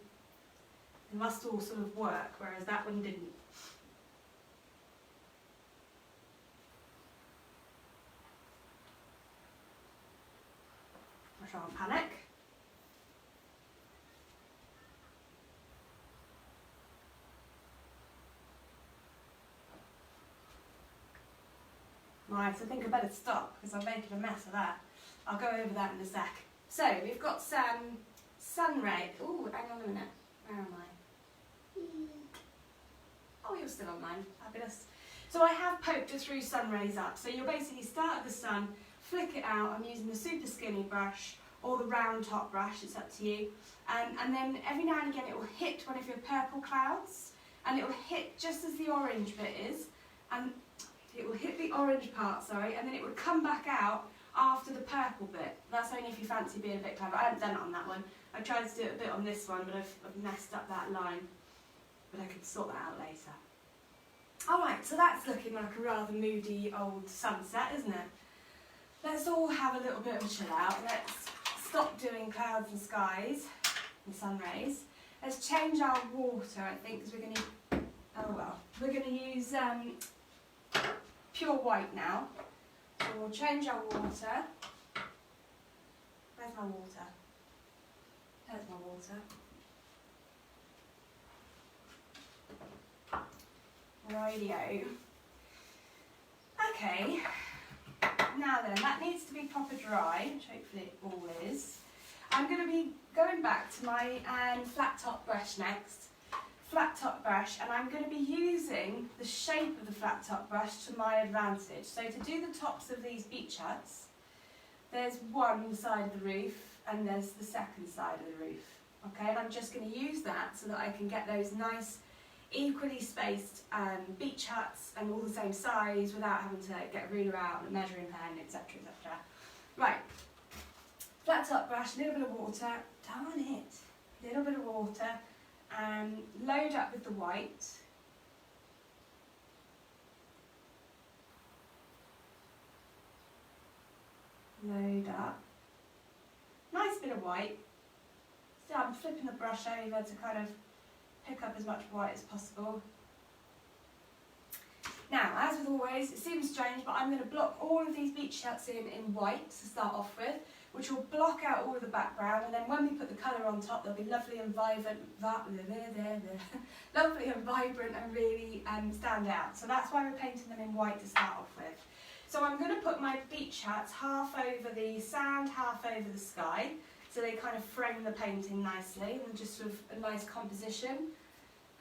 It must all sort of work, whereas that one didn't. I shan't panic. Right, I think I better stop because I'm making a mess of that. I'll go over that in a sec. So, we've got some sun ray. Oh, hang on a minute. Where am I? Oh, you're still online. Fabulous. So I have poked it through sun rays up. So you'll basically start at the sun, flick it out. I'm using the super skinny brush or the round top brush, it's up to you. And then every now and again it will hit one of your purple clouds and it will hit just as the orange bit is. And it will hit the orange part, sorry, and then it would come back out after the purple bit. That's only if you fancy being a bit clever. I haven't done it on that one. I tried to do it a bit on this one, but I've messed up that line. But I could sort that out later. Alright, so that's looking like a rather moody old sunset, isn't it? Let's all have a little bit of a chill out. Let's stop doing clouds and skies and sun rays. Let's change our water, I think, because we're going to... Oh well. We're going to use pure white now. So we'll change our water. Where's my water? There's my water. Rightio. Okay, now then, that needs to be proper dry, which hopefully it all is. I'm going to be going back to my flat top brush next. Flat top brush, and I'm going to be using the shape of the flat top brush to my advantage. So to do the tops of these beach huts, there's one side of the roof and there's the second side of the roof. Okay, and I'm just going to use that so that I can get those nice equally spaced beach huts and all the same size without having to get a ruler out and a measuring pen, etc, etc. Right, flat top brush, a little bit of water, darn it, a little bit of water, and load up with the white. Load up. Nice bit of white. So I'm flipping the brush over to kind of pick up as much white as possible. Now, as with always, it seems strange, but I'm going to block all of these beach huts in white to start off with, which will block out all of the background, and then when we put the colour on top, they'll be lovely and vibrant, lovely and vibrant and really stand out. So that's why we're painting them in white to start off with. So I'm going to put my beach huts half over the sand, half over the sky, so they kind of frame the painting nicely and just sort of a nice composition.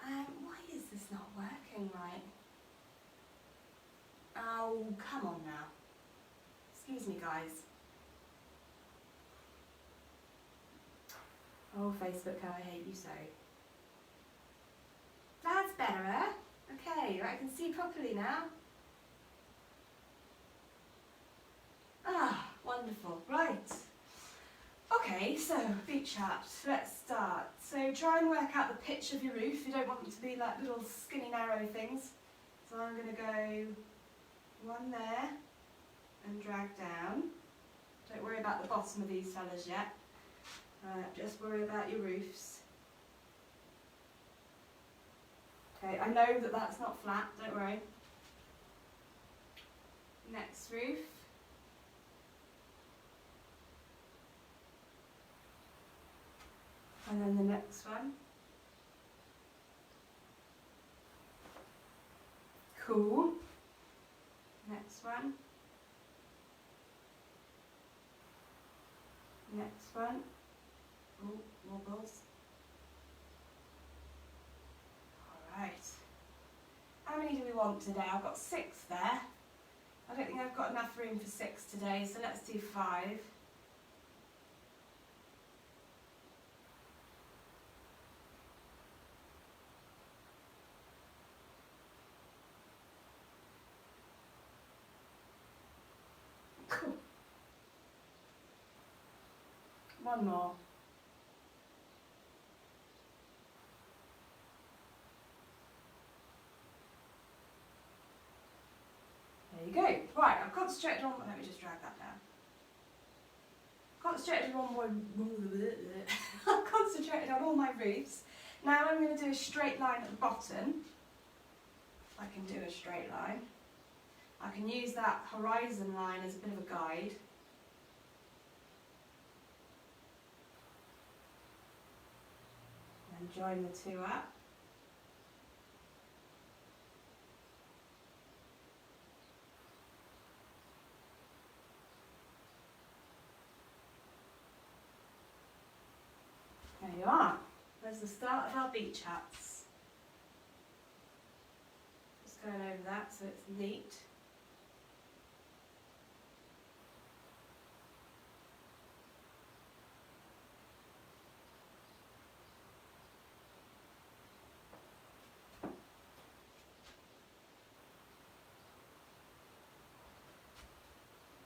Why is this not working right? Oh, come on now. Excuse me, guys. Oh, Facebook, how I hate you so. That's better. Okay, I can see properly now. Ah, wonderful. Right. Okay, so beach hut. Let's start. So try and work out the pitch of your roof. You don't want them to be like little skinny narrow things. So I'm going to go one there and drag down. Don't worry about the bottom of these fellas yet. Just worry about your roofs. Okay, I know that that's not flat, don't worry. Next roof. And then the next one. Cool. Next one. Next one. Oh, wobbles. Alright. How many do we want today? I've got 6 there. I don't think I've got enough room for 6 today, so let's do 5. Cool. One more. concentrated on, let me just drag that down. Concentrated on concentrated on all my roofs. Now I'm going to do a straight line at the bottom. I can do a straight line. I can use that horizon line as a bit of a guide. And join the two up. There you are. There's the start of our beach huts. Just going over that so it's neat.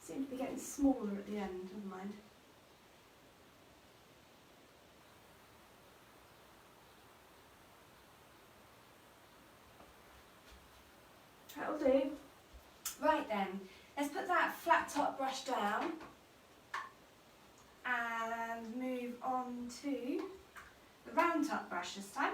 Seem to be getting smaller at the end, never mind. That'll do. Right then, let's put that flat top brush down and move on to the round top brush this time.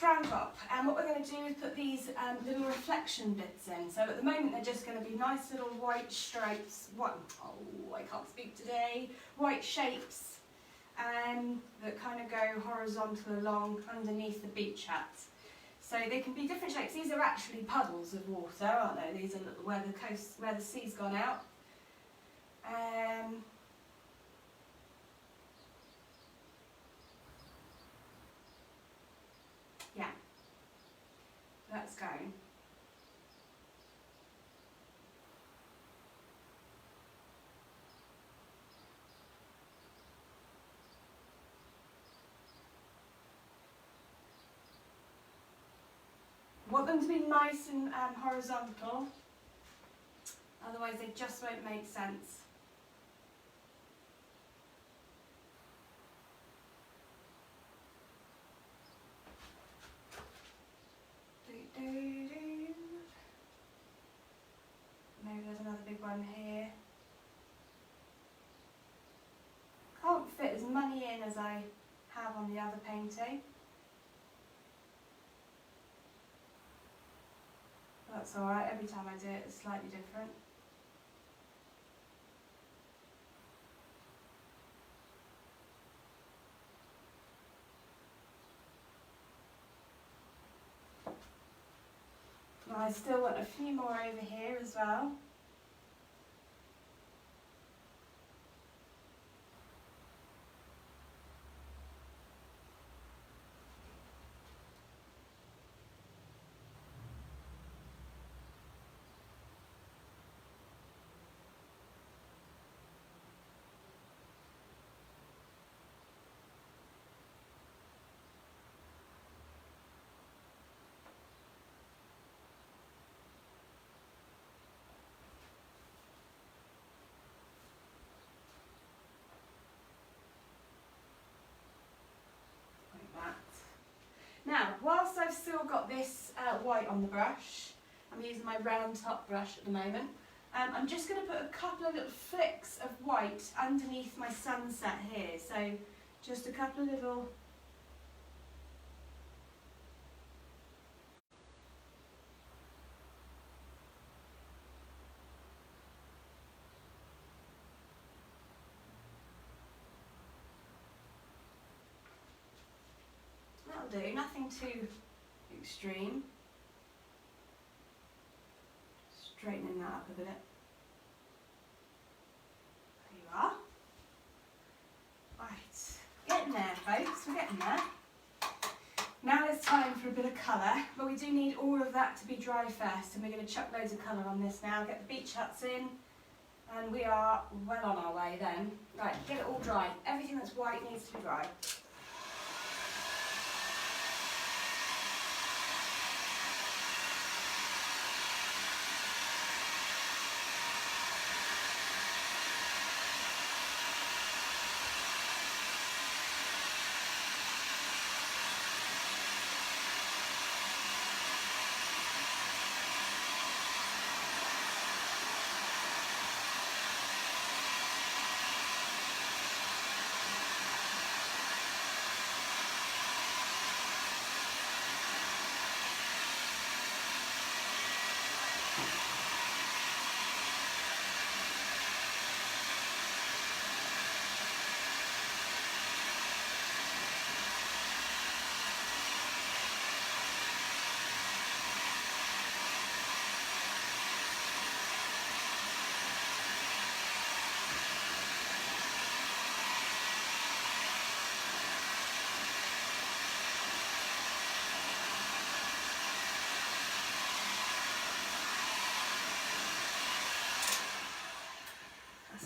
Round top, and what we're going to do is put these little reflection bits in. So at the moment they're just going to be nice little white stripes, I can't speak today, white shapes that kind of go horizontal along underneath the beach hut. So they can be different shapes. These are actually puddles of water, aren't they? These are where the sea's gone out. Yeah, that's going. Want them to be nice and horizontal, otherwise they just won't make sense. Maybe there's another big one here. Can't fit as many in as I have on the other painting. That's alright, every time I do it it's slightly different. And I still want a few more over here as well. Now, whilst I've still got this white on the brush, I'm using my round top brush at the moment, I'm just going to put a couple of little flicks of white underneath my sunset here. So just a couple of little do, nothing too extreme. Straightening that up a bit. There you are. Right, getting there folks, we're getting there. Now it's time for a bit of colour, but we do need all of that to be dry first, and we're going to chuck loads of colour on this now, get the beach huts in, and we are well on our way then. Right, get it all dry. Everything that's white needs to be dry.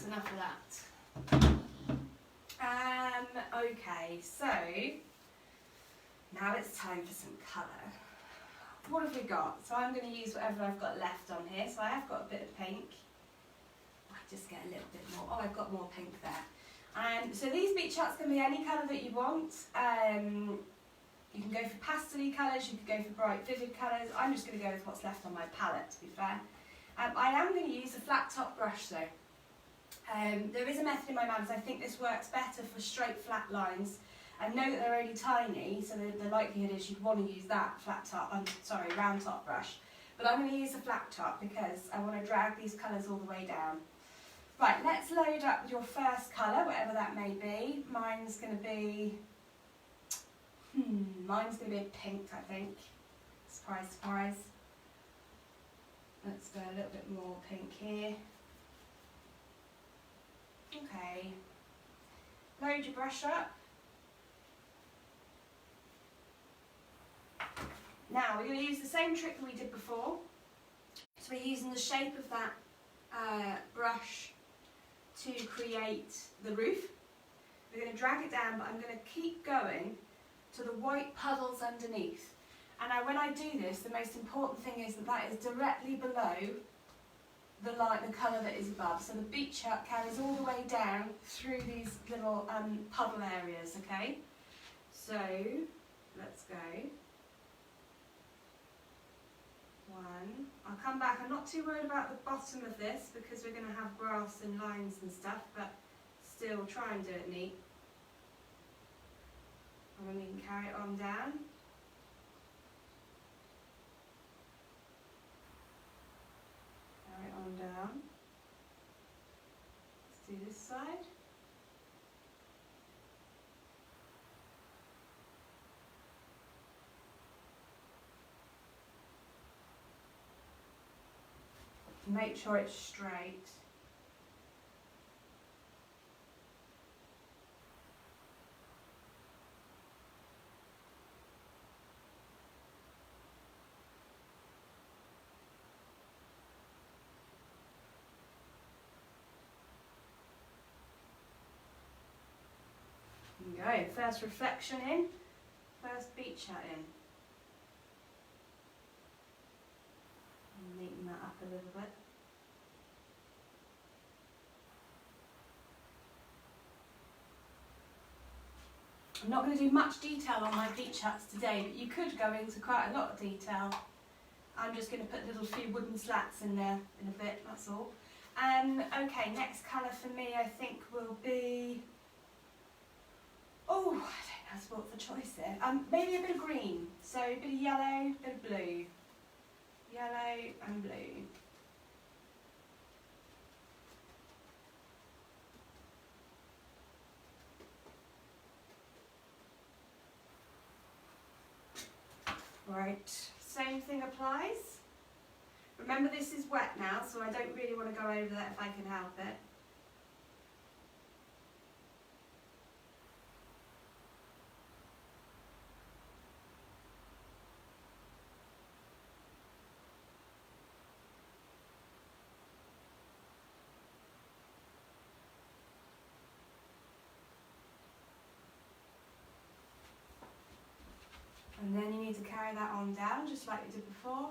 enough of that. Okay, so now it's time for some colour. What have we got? So I'm going to use whatever I've got left on here. So I have got a bit of pink. I just get a little bit more. Oh, I've got more pink there. So these beach charts can be any colour that you want. You can go for pastel-y colours, you could go for bright vivid colours. I'm just going to go with what's left on my palette, to be fair. I am going to use a flat top brush though. There is a method in my mind, I think this works better for straight flat lines. I know that they're only tiny, so the likelihood is you'd want to use that round top brush. But I'm going to use a flat top because I want to drag these colours all the way down. Right, let's load up your first colour, whatever that may be. Mine's going to be a pink, I think. Surprise, surprise. Let's go a little bit more pink here. Okay. Load your brush up. Now we're going to use the same trick that we did before. So we're using the shape of that brush to create the roof. We're going to drag it down, but I'm going to keep going to the white puddles underneath. And now when I do this, the most important thing is that is directly below the colour that is above. So the beach chart carries all the way down through these little puddle areas, okay? So, let's go. 1. I'll come back. I'm not too worried about the bottom of this because we're going to have grass and lines and stuff, but still try and do it neat. And then we can carry it on down. Carry it on down. Let's do this side. Make sure it's straight. There you go, first reflection in, first beach hat in. Neaten that up a little bit. I'm not going to do much detail on my beach hats today, but you could go into quite a lot of detail. I'm just going to put a little few wooden slats in there in a bit, that's all. Okay, next colour for me I think will be... Oh, I don't know what the choice there. Maybe a bit of green, so a bit of yellow, a bit of blue. Yellow and blue. Right, same thing applies. Remember this is wet now, so I don't really want to go over that if I can help it. And then you need to carry that on down, just like we did before.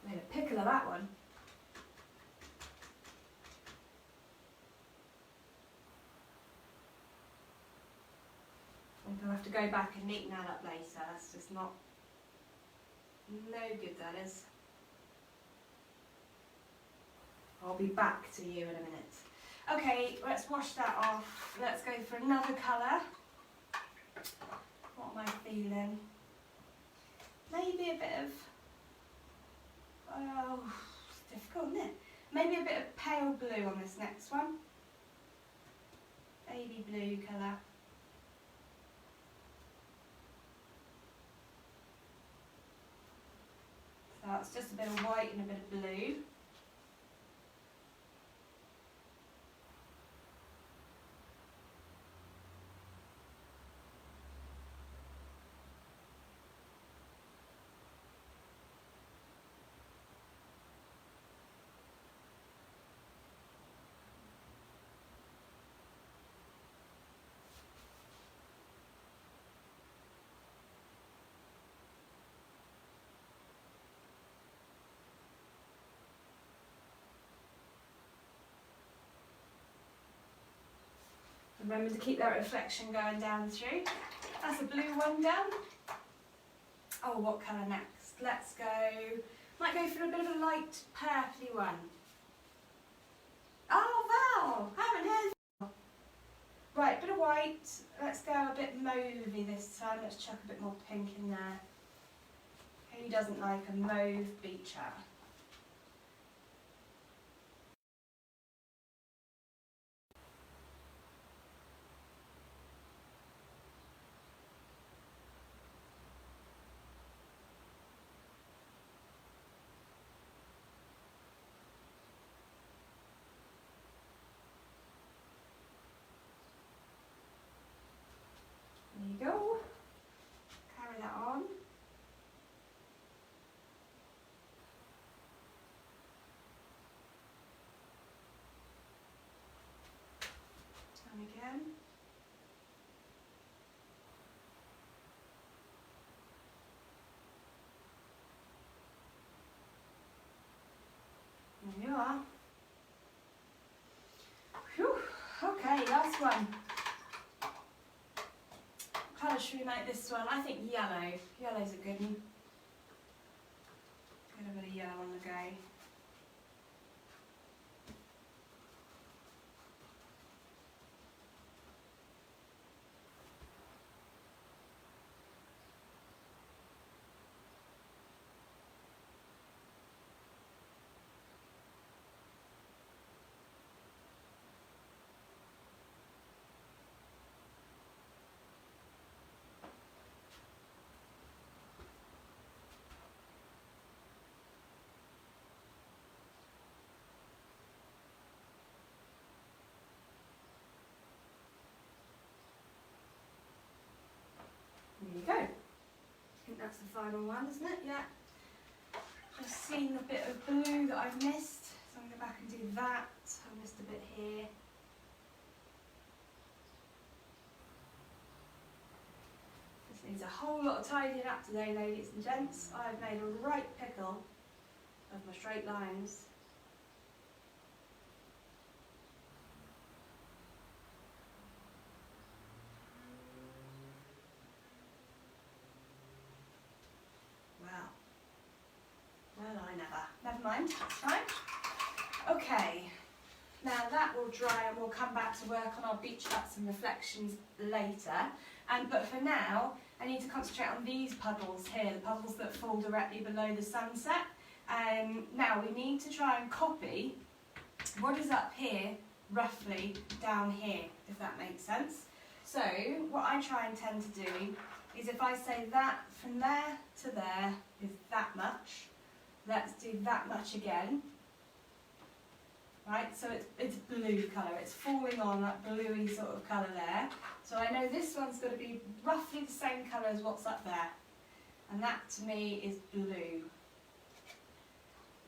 Made a pickle of that one. I think I'll have to go back and neaten that up later. That's just no good, that is. I'll be back to you in a minute. Okay, let's wash that off. Let's go for another colour. What am I feeling? Maybe a bit of, oh, it's difficult, isn't it? Maybe a bit of pale blue on this next one. Baby blue colour. So it's just a bit of white and a bit of blue. Remember to keep that reflection going down through. That's a blue one done. Oh, what colour next? Let's go, might go for a bit of a light purpley one. Oh, Val, haven't heard. Right, bit of white. Let's go a bit mauvey this time. Let's chuck a bit more pink in there. Who doesn't like a mauve beach hat? There you go. Carry that on. And again. There you are. Whew. Okay, last one. What colour should we make this one? I think yellow. Yellow's a good one. Get a bit of yellow on the go. There you go. I think that's the final one, isn't it? Yeah. Just seen the bit of blue that I've missed, so I'm going to go back and do that. I missed a bit here. This needs a whole lot of tidying up today, ladies and gents. I've made a right pickle of my straight lines. Well, never mind, that's fine. Okay, now that will dry and we'll come back to work on our beach hats and reflections later. But for now, I need to concentrate on these puddles here, the puddles that fall directly below the sunset. Now we need to try and copy what is up here, roughly down here, if that makes sense. So what I try and tend to do is if I say that from there to there is that much, let's do that much again. Right, so it's blue colour, it's falling on that bluey sort of colour there. So I know this one's going to be roughly the same colour as what's up there. And that to me is blue.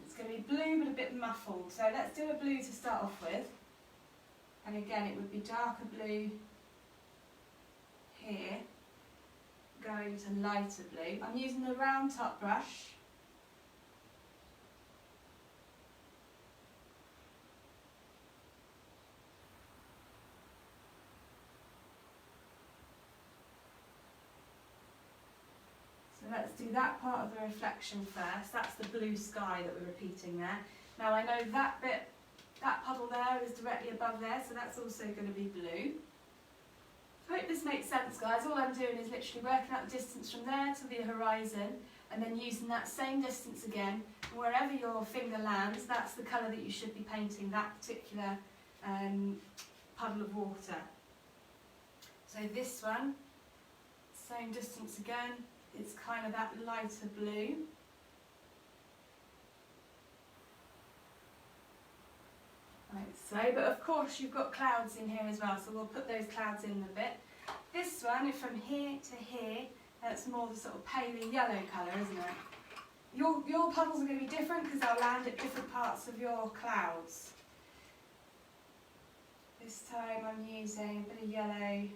It's going to be blue but a bit muffled. So let's do a blue to start off with. And again it would be darker blue here, going to lighter blue. I'm using the round top brush. Let's do that part of the reflection first. That's the blue sky that we're repeating there. Now I know that bit That puddle there is directly above there, so that's also going to be blue. I hope this makes sense, guys. All I'm doing is literally working out the distance from there to the horizon and then using that same distance again. And wherever your finger lands, that's the colour that you should be painting that particular puddle of water. So this one, same distance again, it's kind of that lighter blue. Like so, but of course you've got clouds in here as well, so we'll put those clouds in a bit. This one, from here to here, that's more the sort of paler yellow colour, isn't it? Your puddles are going to be different because they'll land at different parts of your clouds. This time I'm using a bit of yellow, a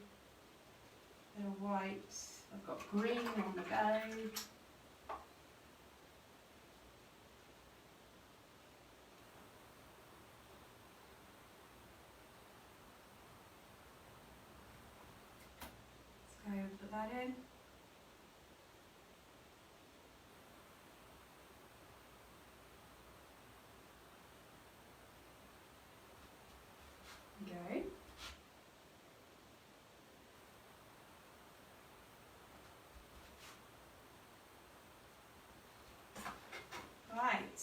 bit of white, I've got green on the go. Put that in. Go. Right.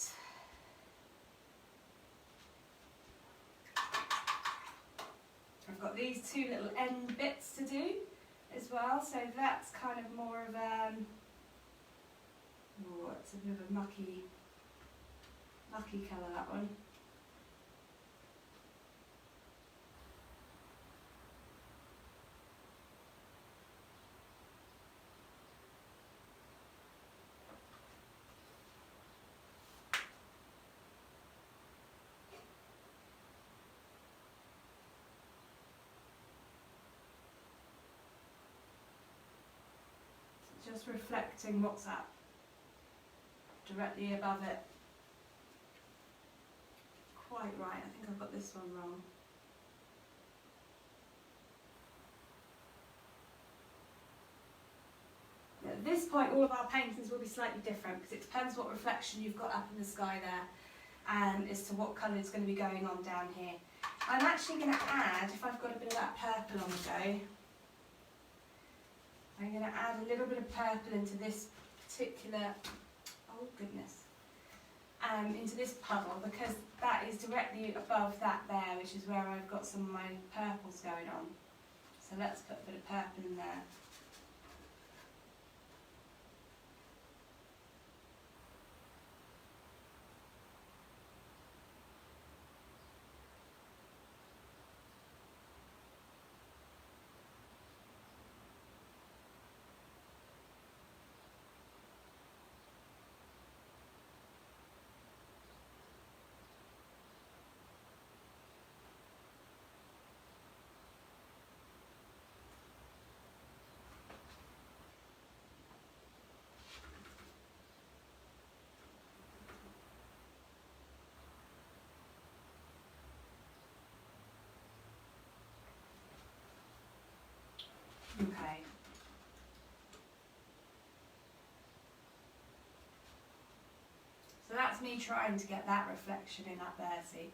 I've got these two little end bits to do as well, so that's kind of more of it's a bit of a mucky colour, that one. Just reflecting what's up directly above it. Quite right, I think I've got this one wrong. At this point all of our paintings will be slightly different because it depends what reflection you've got up in the sky there as to what colour is going to be going on down here. I'm actually going to add, if I've got a bit of that purple on the go, I'm going to add a little bit of purple into this particular, oh goodness, into this puddle because that is directly above that there, which is where I've got some of my purples going on. So let's put a bit of purple in there. Okay. So that's me trying to get that reflection in up there, see?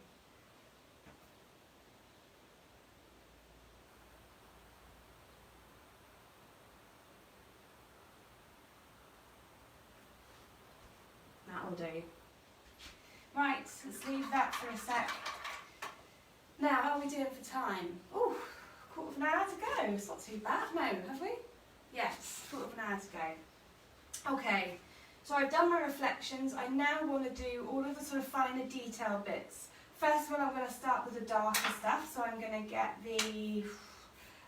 That'll do. Right, let's leave that for a sec. Now, how are we doing for time? Ooh, quarter of an hour to go. It's not too bad, no, have we? Yes, quarter of an hour to go. Okay, so I've done my reflections. I now want to do all of the sort of finer detail bits. First of all, I'm going to start with the darker stuff. So I'm going to get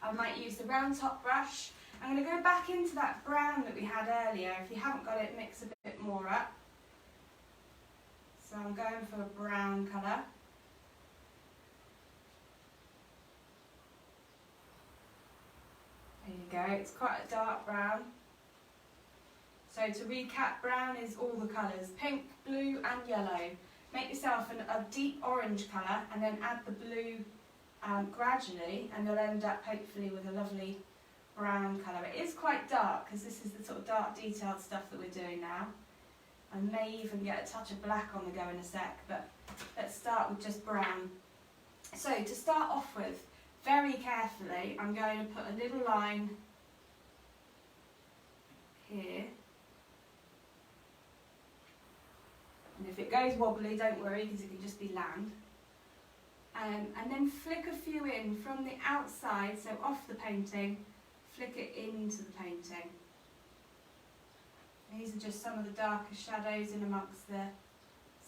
I might use the round top brush. I'm going to go back into that brown that we had earlier. If you haven't got it, mix a bit more up. So I'm going for a brown colour. There you go, it's quite a dark brown. So to recap, brown is all the colours, pink, blue and yellow. Make yourself a deep orange colour and then add the blue gradually and you'll end up hopefully with a lovely brown colour. It is quite dark because this is the sort of dark detailed stuff that we're doing now. I may even get a touch of black on the go in a sec, but let's start with just brown. So to start off with, very carefully, I'm going to put a little line here. And if it goes wobbly, don't worry, because it can just be land. And then flick a few in from the outside, so off the painting, flick it into the painting. These are just some of the darker shadows in amongst the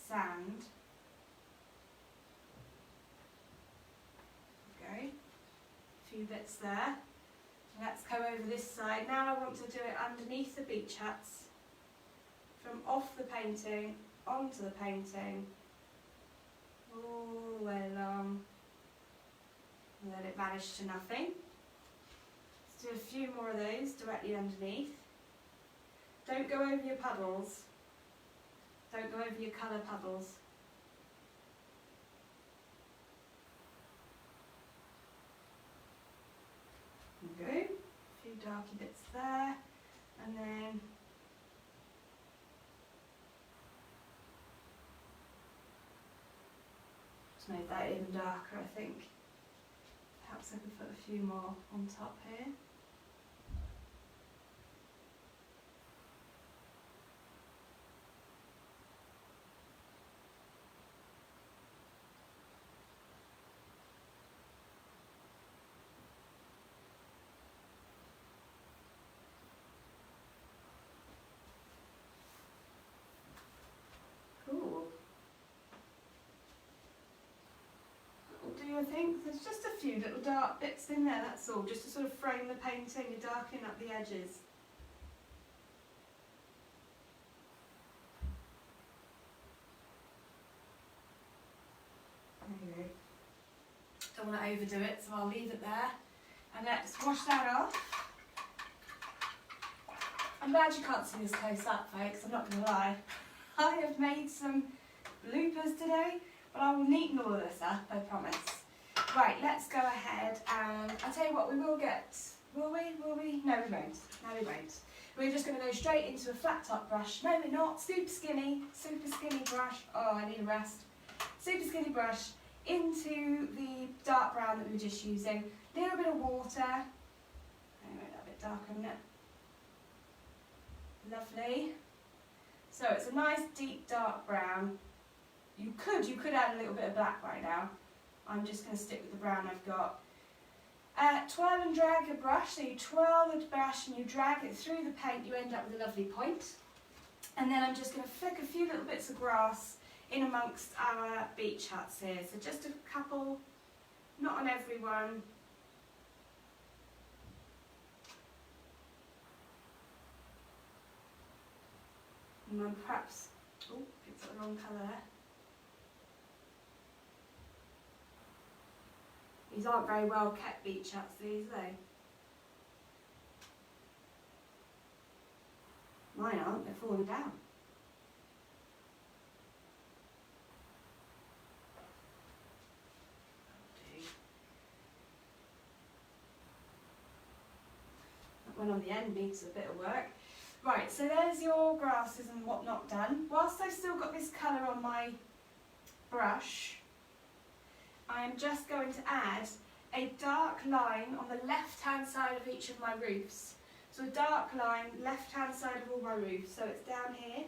sand. Go. A few bits there. Let's go over this side. Now I want to do it underneath the beach huts. From off the painting, onto the painting, all the way along. And let it vanish to nothing. Let's do a few more of those directly underneath. Don't go over your puddles. Don't go over your colour puddles. There we go. A few darky bits there. And then just made that even darker, I think. Perhaps I could put a few more on top here. I think there's just a few little dark bits in there, that's all, just to sort of frame the painting and darken up the edges. There you go. Don't want to overdo it, so I'll leave it there. And let's wash that off. I'm glad you can't see this close up, folks, I'm not going to lie. I have made some bloopers today, but I will neaten all of this up, I promise. Right, let's go ahead and I'll tell you what, we will get, will we? No, we won't. No, we won't. We're just going to go straight into a flat top brush. No, we're not. Super skinny brush. Oh, I need a rest. Super skinny brush into the dark brown that we were just using. A little bit of water. Make that a bit darker, isn't it? Lovely. So it's a nice deep dark brown. You could add a little bit of black right now. I'm just going to stick with the brown I've got. Twirl and drag your brush, so you twirl the brush and you drag it through the paint, you end up with a lovely point. And then I'm just going to flick a few little bits of grass in amongst our beach huts here. So just a couple, not on every one. And then perhaps, oh, it's got the wrong colour there. These aren't very well kept beach huts, these, are they? Mine aren't, they're falling down. That one on the end needs a bit of work. Right, so there's your grasses and whatnot done. Whilst I've still got this colour on my brush, I'm just going to add a dark line on the left-hand side of each of my roofs. So a dark line, left-hand side of all my roofs. So it's down here.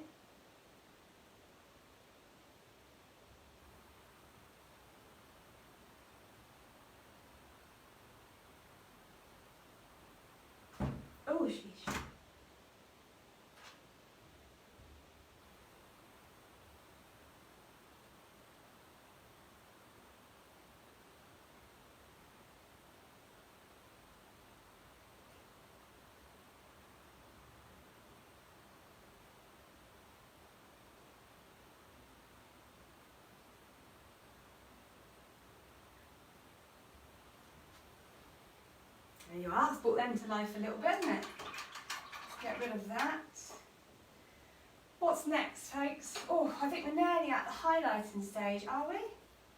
Oh, sheesh. There you are, it's brought them to life a little bit, hasn't it? Let's get rid of that. What's next, folks? Oh, I think we're nearly at the highlighting stage, are we?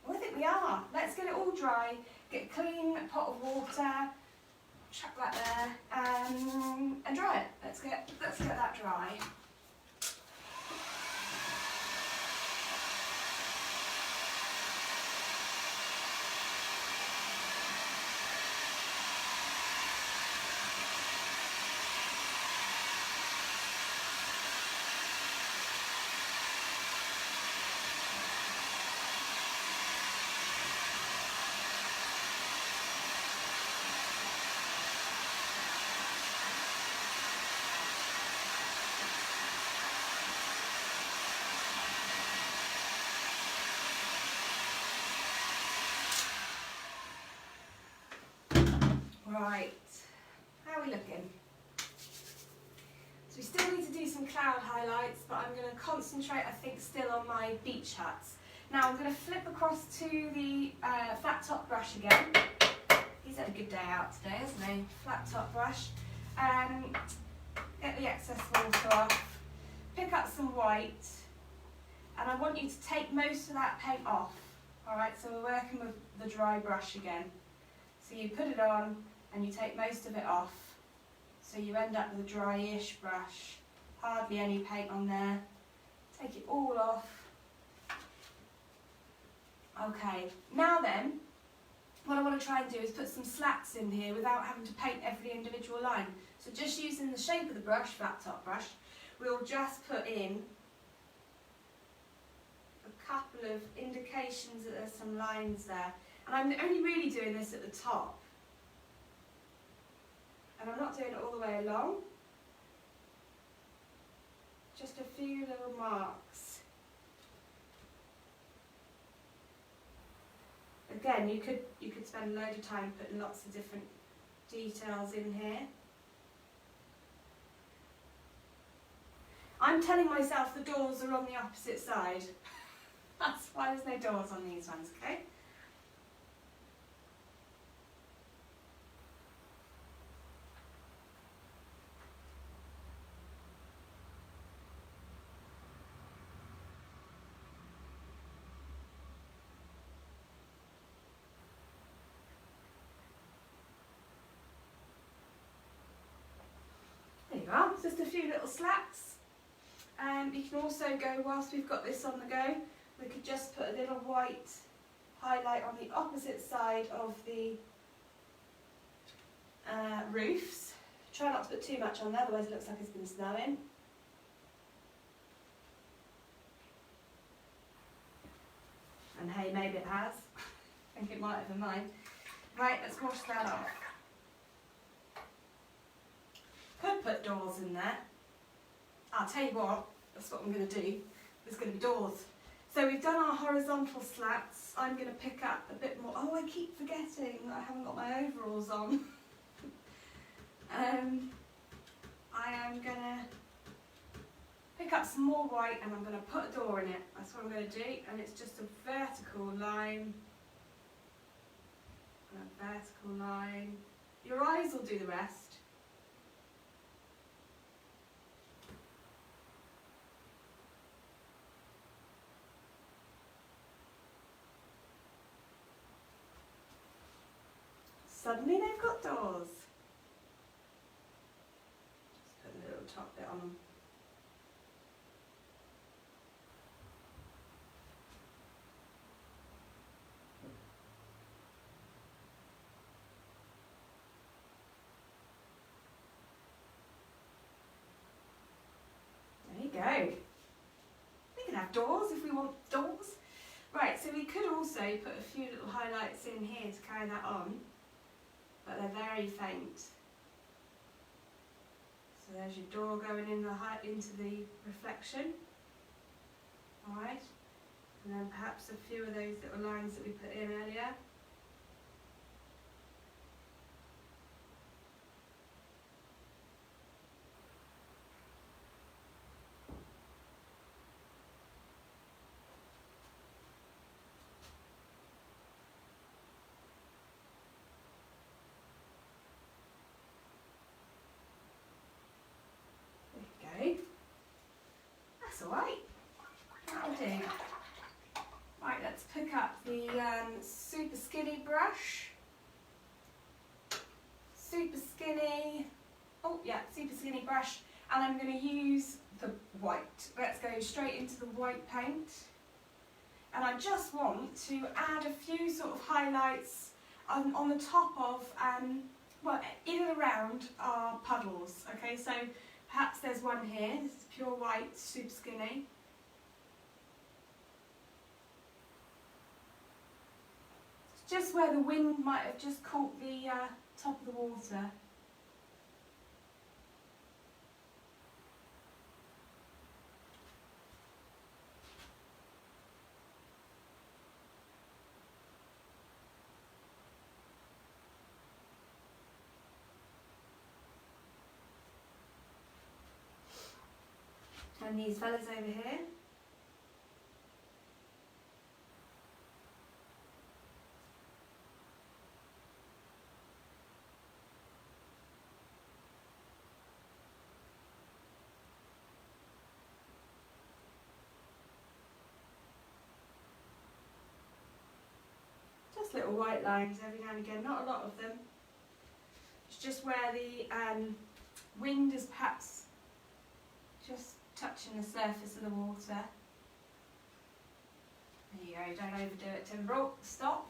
Well, I think we are. Let's get it all dry, get a clean pot of water, chuck that there, and dry it. Let's get that dry. Right, how are we looking? So we still need to do some cloud highlights, but I'm going to concentrate, I think, still on my beach huts. Now I'm going to flip across to the flat top brush again. He's had a good day out today, hasn't he? Flat top brush. Get the excess water off, pick up some white, and I want you to take most of that paint off. Alright, so we're working with the dry brush again. So you put it on and you take most of it off. So you end up with a dry-ish brush, hardly any paint on there. Take it all off. Okay, now then, what I want to try and do is put some slats in here without having to paint every individual line. So just using the shape of the brush, flat top brush, we'll just put in a couple of indications that there's some lines there. And I'm only really doing this at the top. And I'm not doing it all the way along. Just a few little marks. Again, you could spend a load of time putting lots of different details in here. I'm telling myself the doors are on the opposite side. That's why there's no doors on these ones, okay? There you are, just a few little slats. You can also go, whilst we've got this on the go, we could just put a little white highlight on the opposite side of the roofs. Try not to put too much on there, otherwise it looks like it's been snowing. And hey, maybe it has. I think it might have been mine. Right, let's wash that off. Could put doors in there. I'll tell you what, that's what I'm going to do. There's going to be doors. So we've done our horizontal slats. I'm going to pick up a bit more. Oh, I keep forgetting that I haven't got my overalls on. I am going to pick up some more white and I'm going to put a door in it. That's what I'm going to do. And it's just a vertical line. And a vertical line. Your eyes will do the rest. Suddenly they've got doors. Just put a little top bit on them. There you go. We can have doors if we want doors. Right, so we could also put a few little highlights in here to carry that on. But they're very faint. So there's your door going in into the reflection. Alright. And then perhaps a few of those little lines that we put in earlier. That's alright. That'll do. Right, let's pick up the super skinny brush. Super skinny brush, and I'm going to use the white. Let's go straight into the white paint. And I just want to add a few sort of highlights on the top of, well, in and around our puddles. Okay, so perhaps there's one here. This is pure white, super skinny. It's just where the wind might have just caught the top of the water. And these fellas over here. Just little white lines every now and again, not a lot of them. It's just where the wind is perhaps just touching the surface of the water. There you go, don't overdo it, Timbrel. Stop.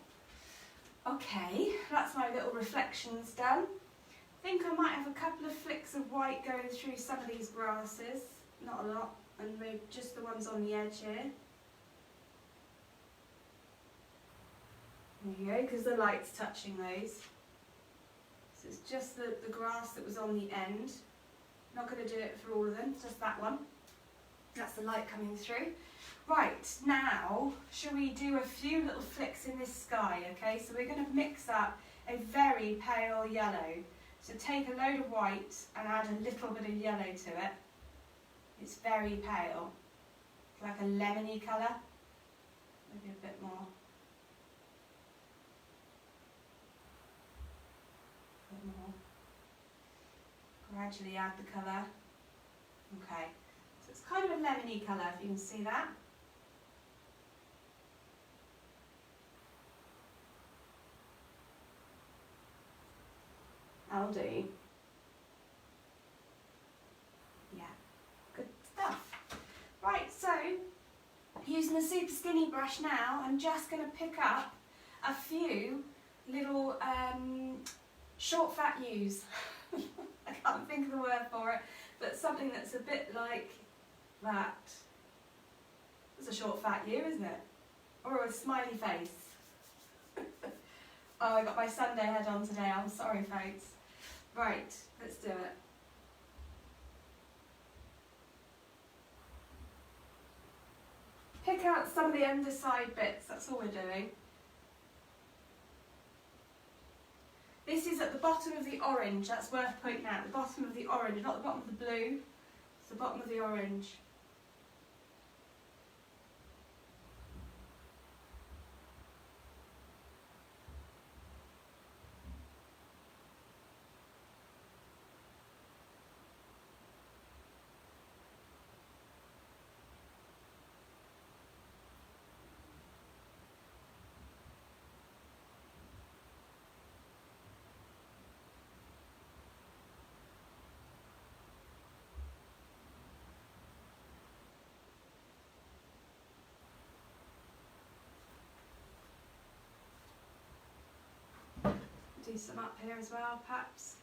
Okay, that's my little reflections done. I think I might have a couple of flicks of white going through some of these grasses. Not a lot, and maybe just the ones on the edge here. There you go, because the light's touching those. So it's just the grass that was on the end. Not going to do it for all of them, just that one. That's the light coming through. Right, now, shall we do a few little flicks in this sky, okay? So we're going to mix up a very pale yellow. So take a load of white and add a little bit of yellow to it. It's very pale, like a lemony colour, maybe a bit more. Gradually add the colour. Okay, so it's kind of a lemony colour, if you can see that. I'll do. Yeah, good stuff. Right, so using the super skinny brush now, I'm just going to pick up a few little short fat U's. I can't think of the word for it, but something that's a bit like that. It's a short fat U, isn't it? Or a smiley face. Oh, I got my Sunday head on today, I'm sorry folks. Right, let's do it. Pick out some of the underside bits, that's all we're doing. This is at the bottom of the orange, that's worth pointing out, the bottom of the orange, not the bottom of the blue, it's the bottom of the orange. Do some up here as well, perhaps.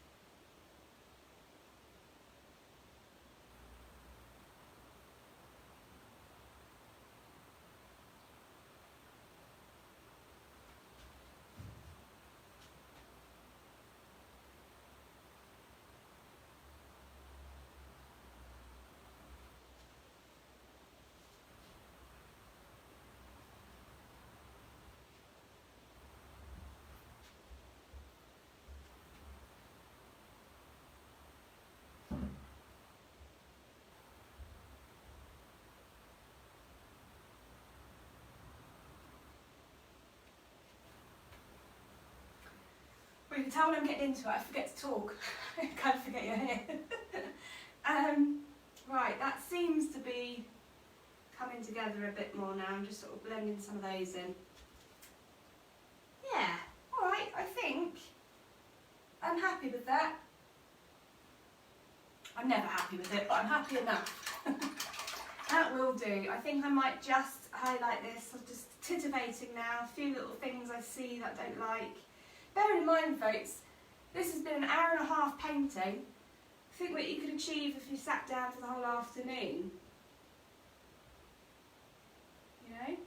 You can tell when I'm getting into it, I forget to talk. I kind of forget you're here. Right, that seems to be coming together a bit more now. I'm just sort of blending some of those in. Yeah, alright, I think I'm happy with that. I'm never happy with it, but I'm happy enough. That will do. I think I might just highlight this. I'm just titivating now, a few little things I see that I don't like. Bear in mind folks, this has been an hour and a half painting. Think what you could achieve if you sat down for the whole afternoon. You know?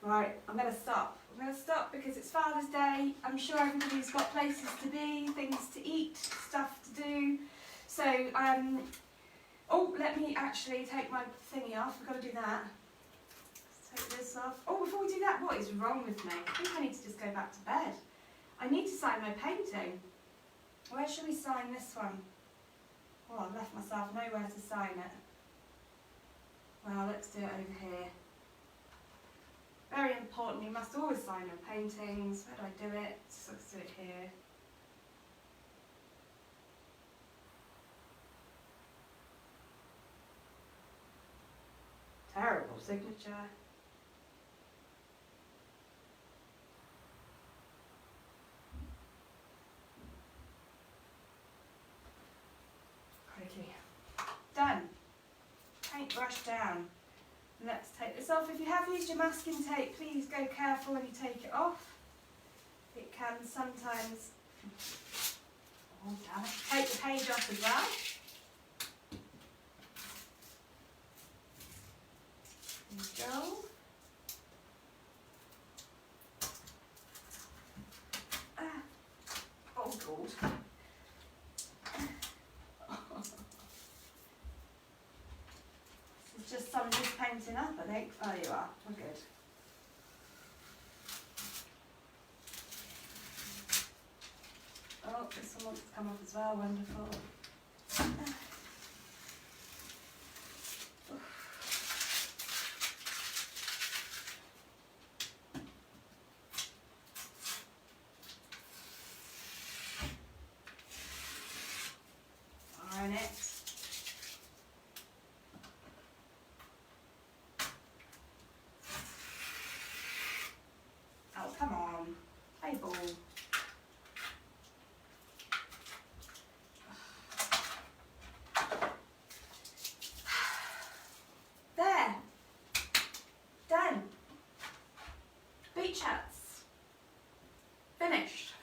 Right, I'm going to stop. I'm going to stop because it's Father's Day. I'm sure everybody's got places to be, things to eat, stuff to do. So, oh, let me actually take my thingy off. I've got to do that. Take this off. Oh, before we do that, what is wrong with me? I think I need to just go back to bed. I need to sign my painting. Where should we sign this one? Oh, I've left myself nowhere to sign it. Well, let's do it over here. Very important, you must always sign your paintings. Where do I do it? So let's do it here. Terrible signature. Crikey. Done. Paintbrush down. Let's take this off. If you have used your masking tape, please go careful when you take it off. It can sometimes, oh damn it, take the page off as well. There we go. Oh God. This is just some just painting up, I think. Oh, you are. We're good. Oh, this one wants to come off as well. Wonderful. Iron it. Oh, come on. Hey, ball. There. Done. Beach hats. Finished.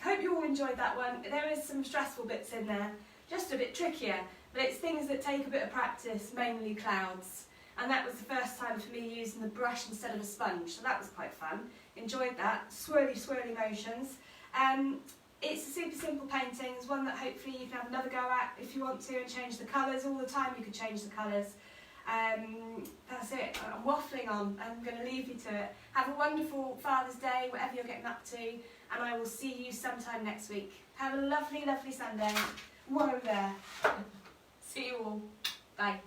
Hope you all enjoyed that one. There is some stressful bits in there, just a bit trickier, but it's things that take a bit of practice, mainly clouds. And that was the first time for me using the brush instead of a sponge, so that was quite fun. Enjoyed that. Swirly, swirly motions. It's a super simple painting. It's one that hopefully you can have another go at if you want to and change the colours. All the time you could change the colours. That's it. I'm waffling on. I'm going to leave you to it. Have a wonderful Father's Day, whatever you're getting up to, and I will see you sometime next week. Have a lovely, lovely Sunday. Whoa there. See you all. Bye.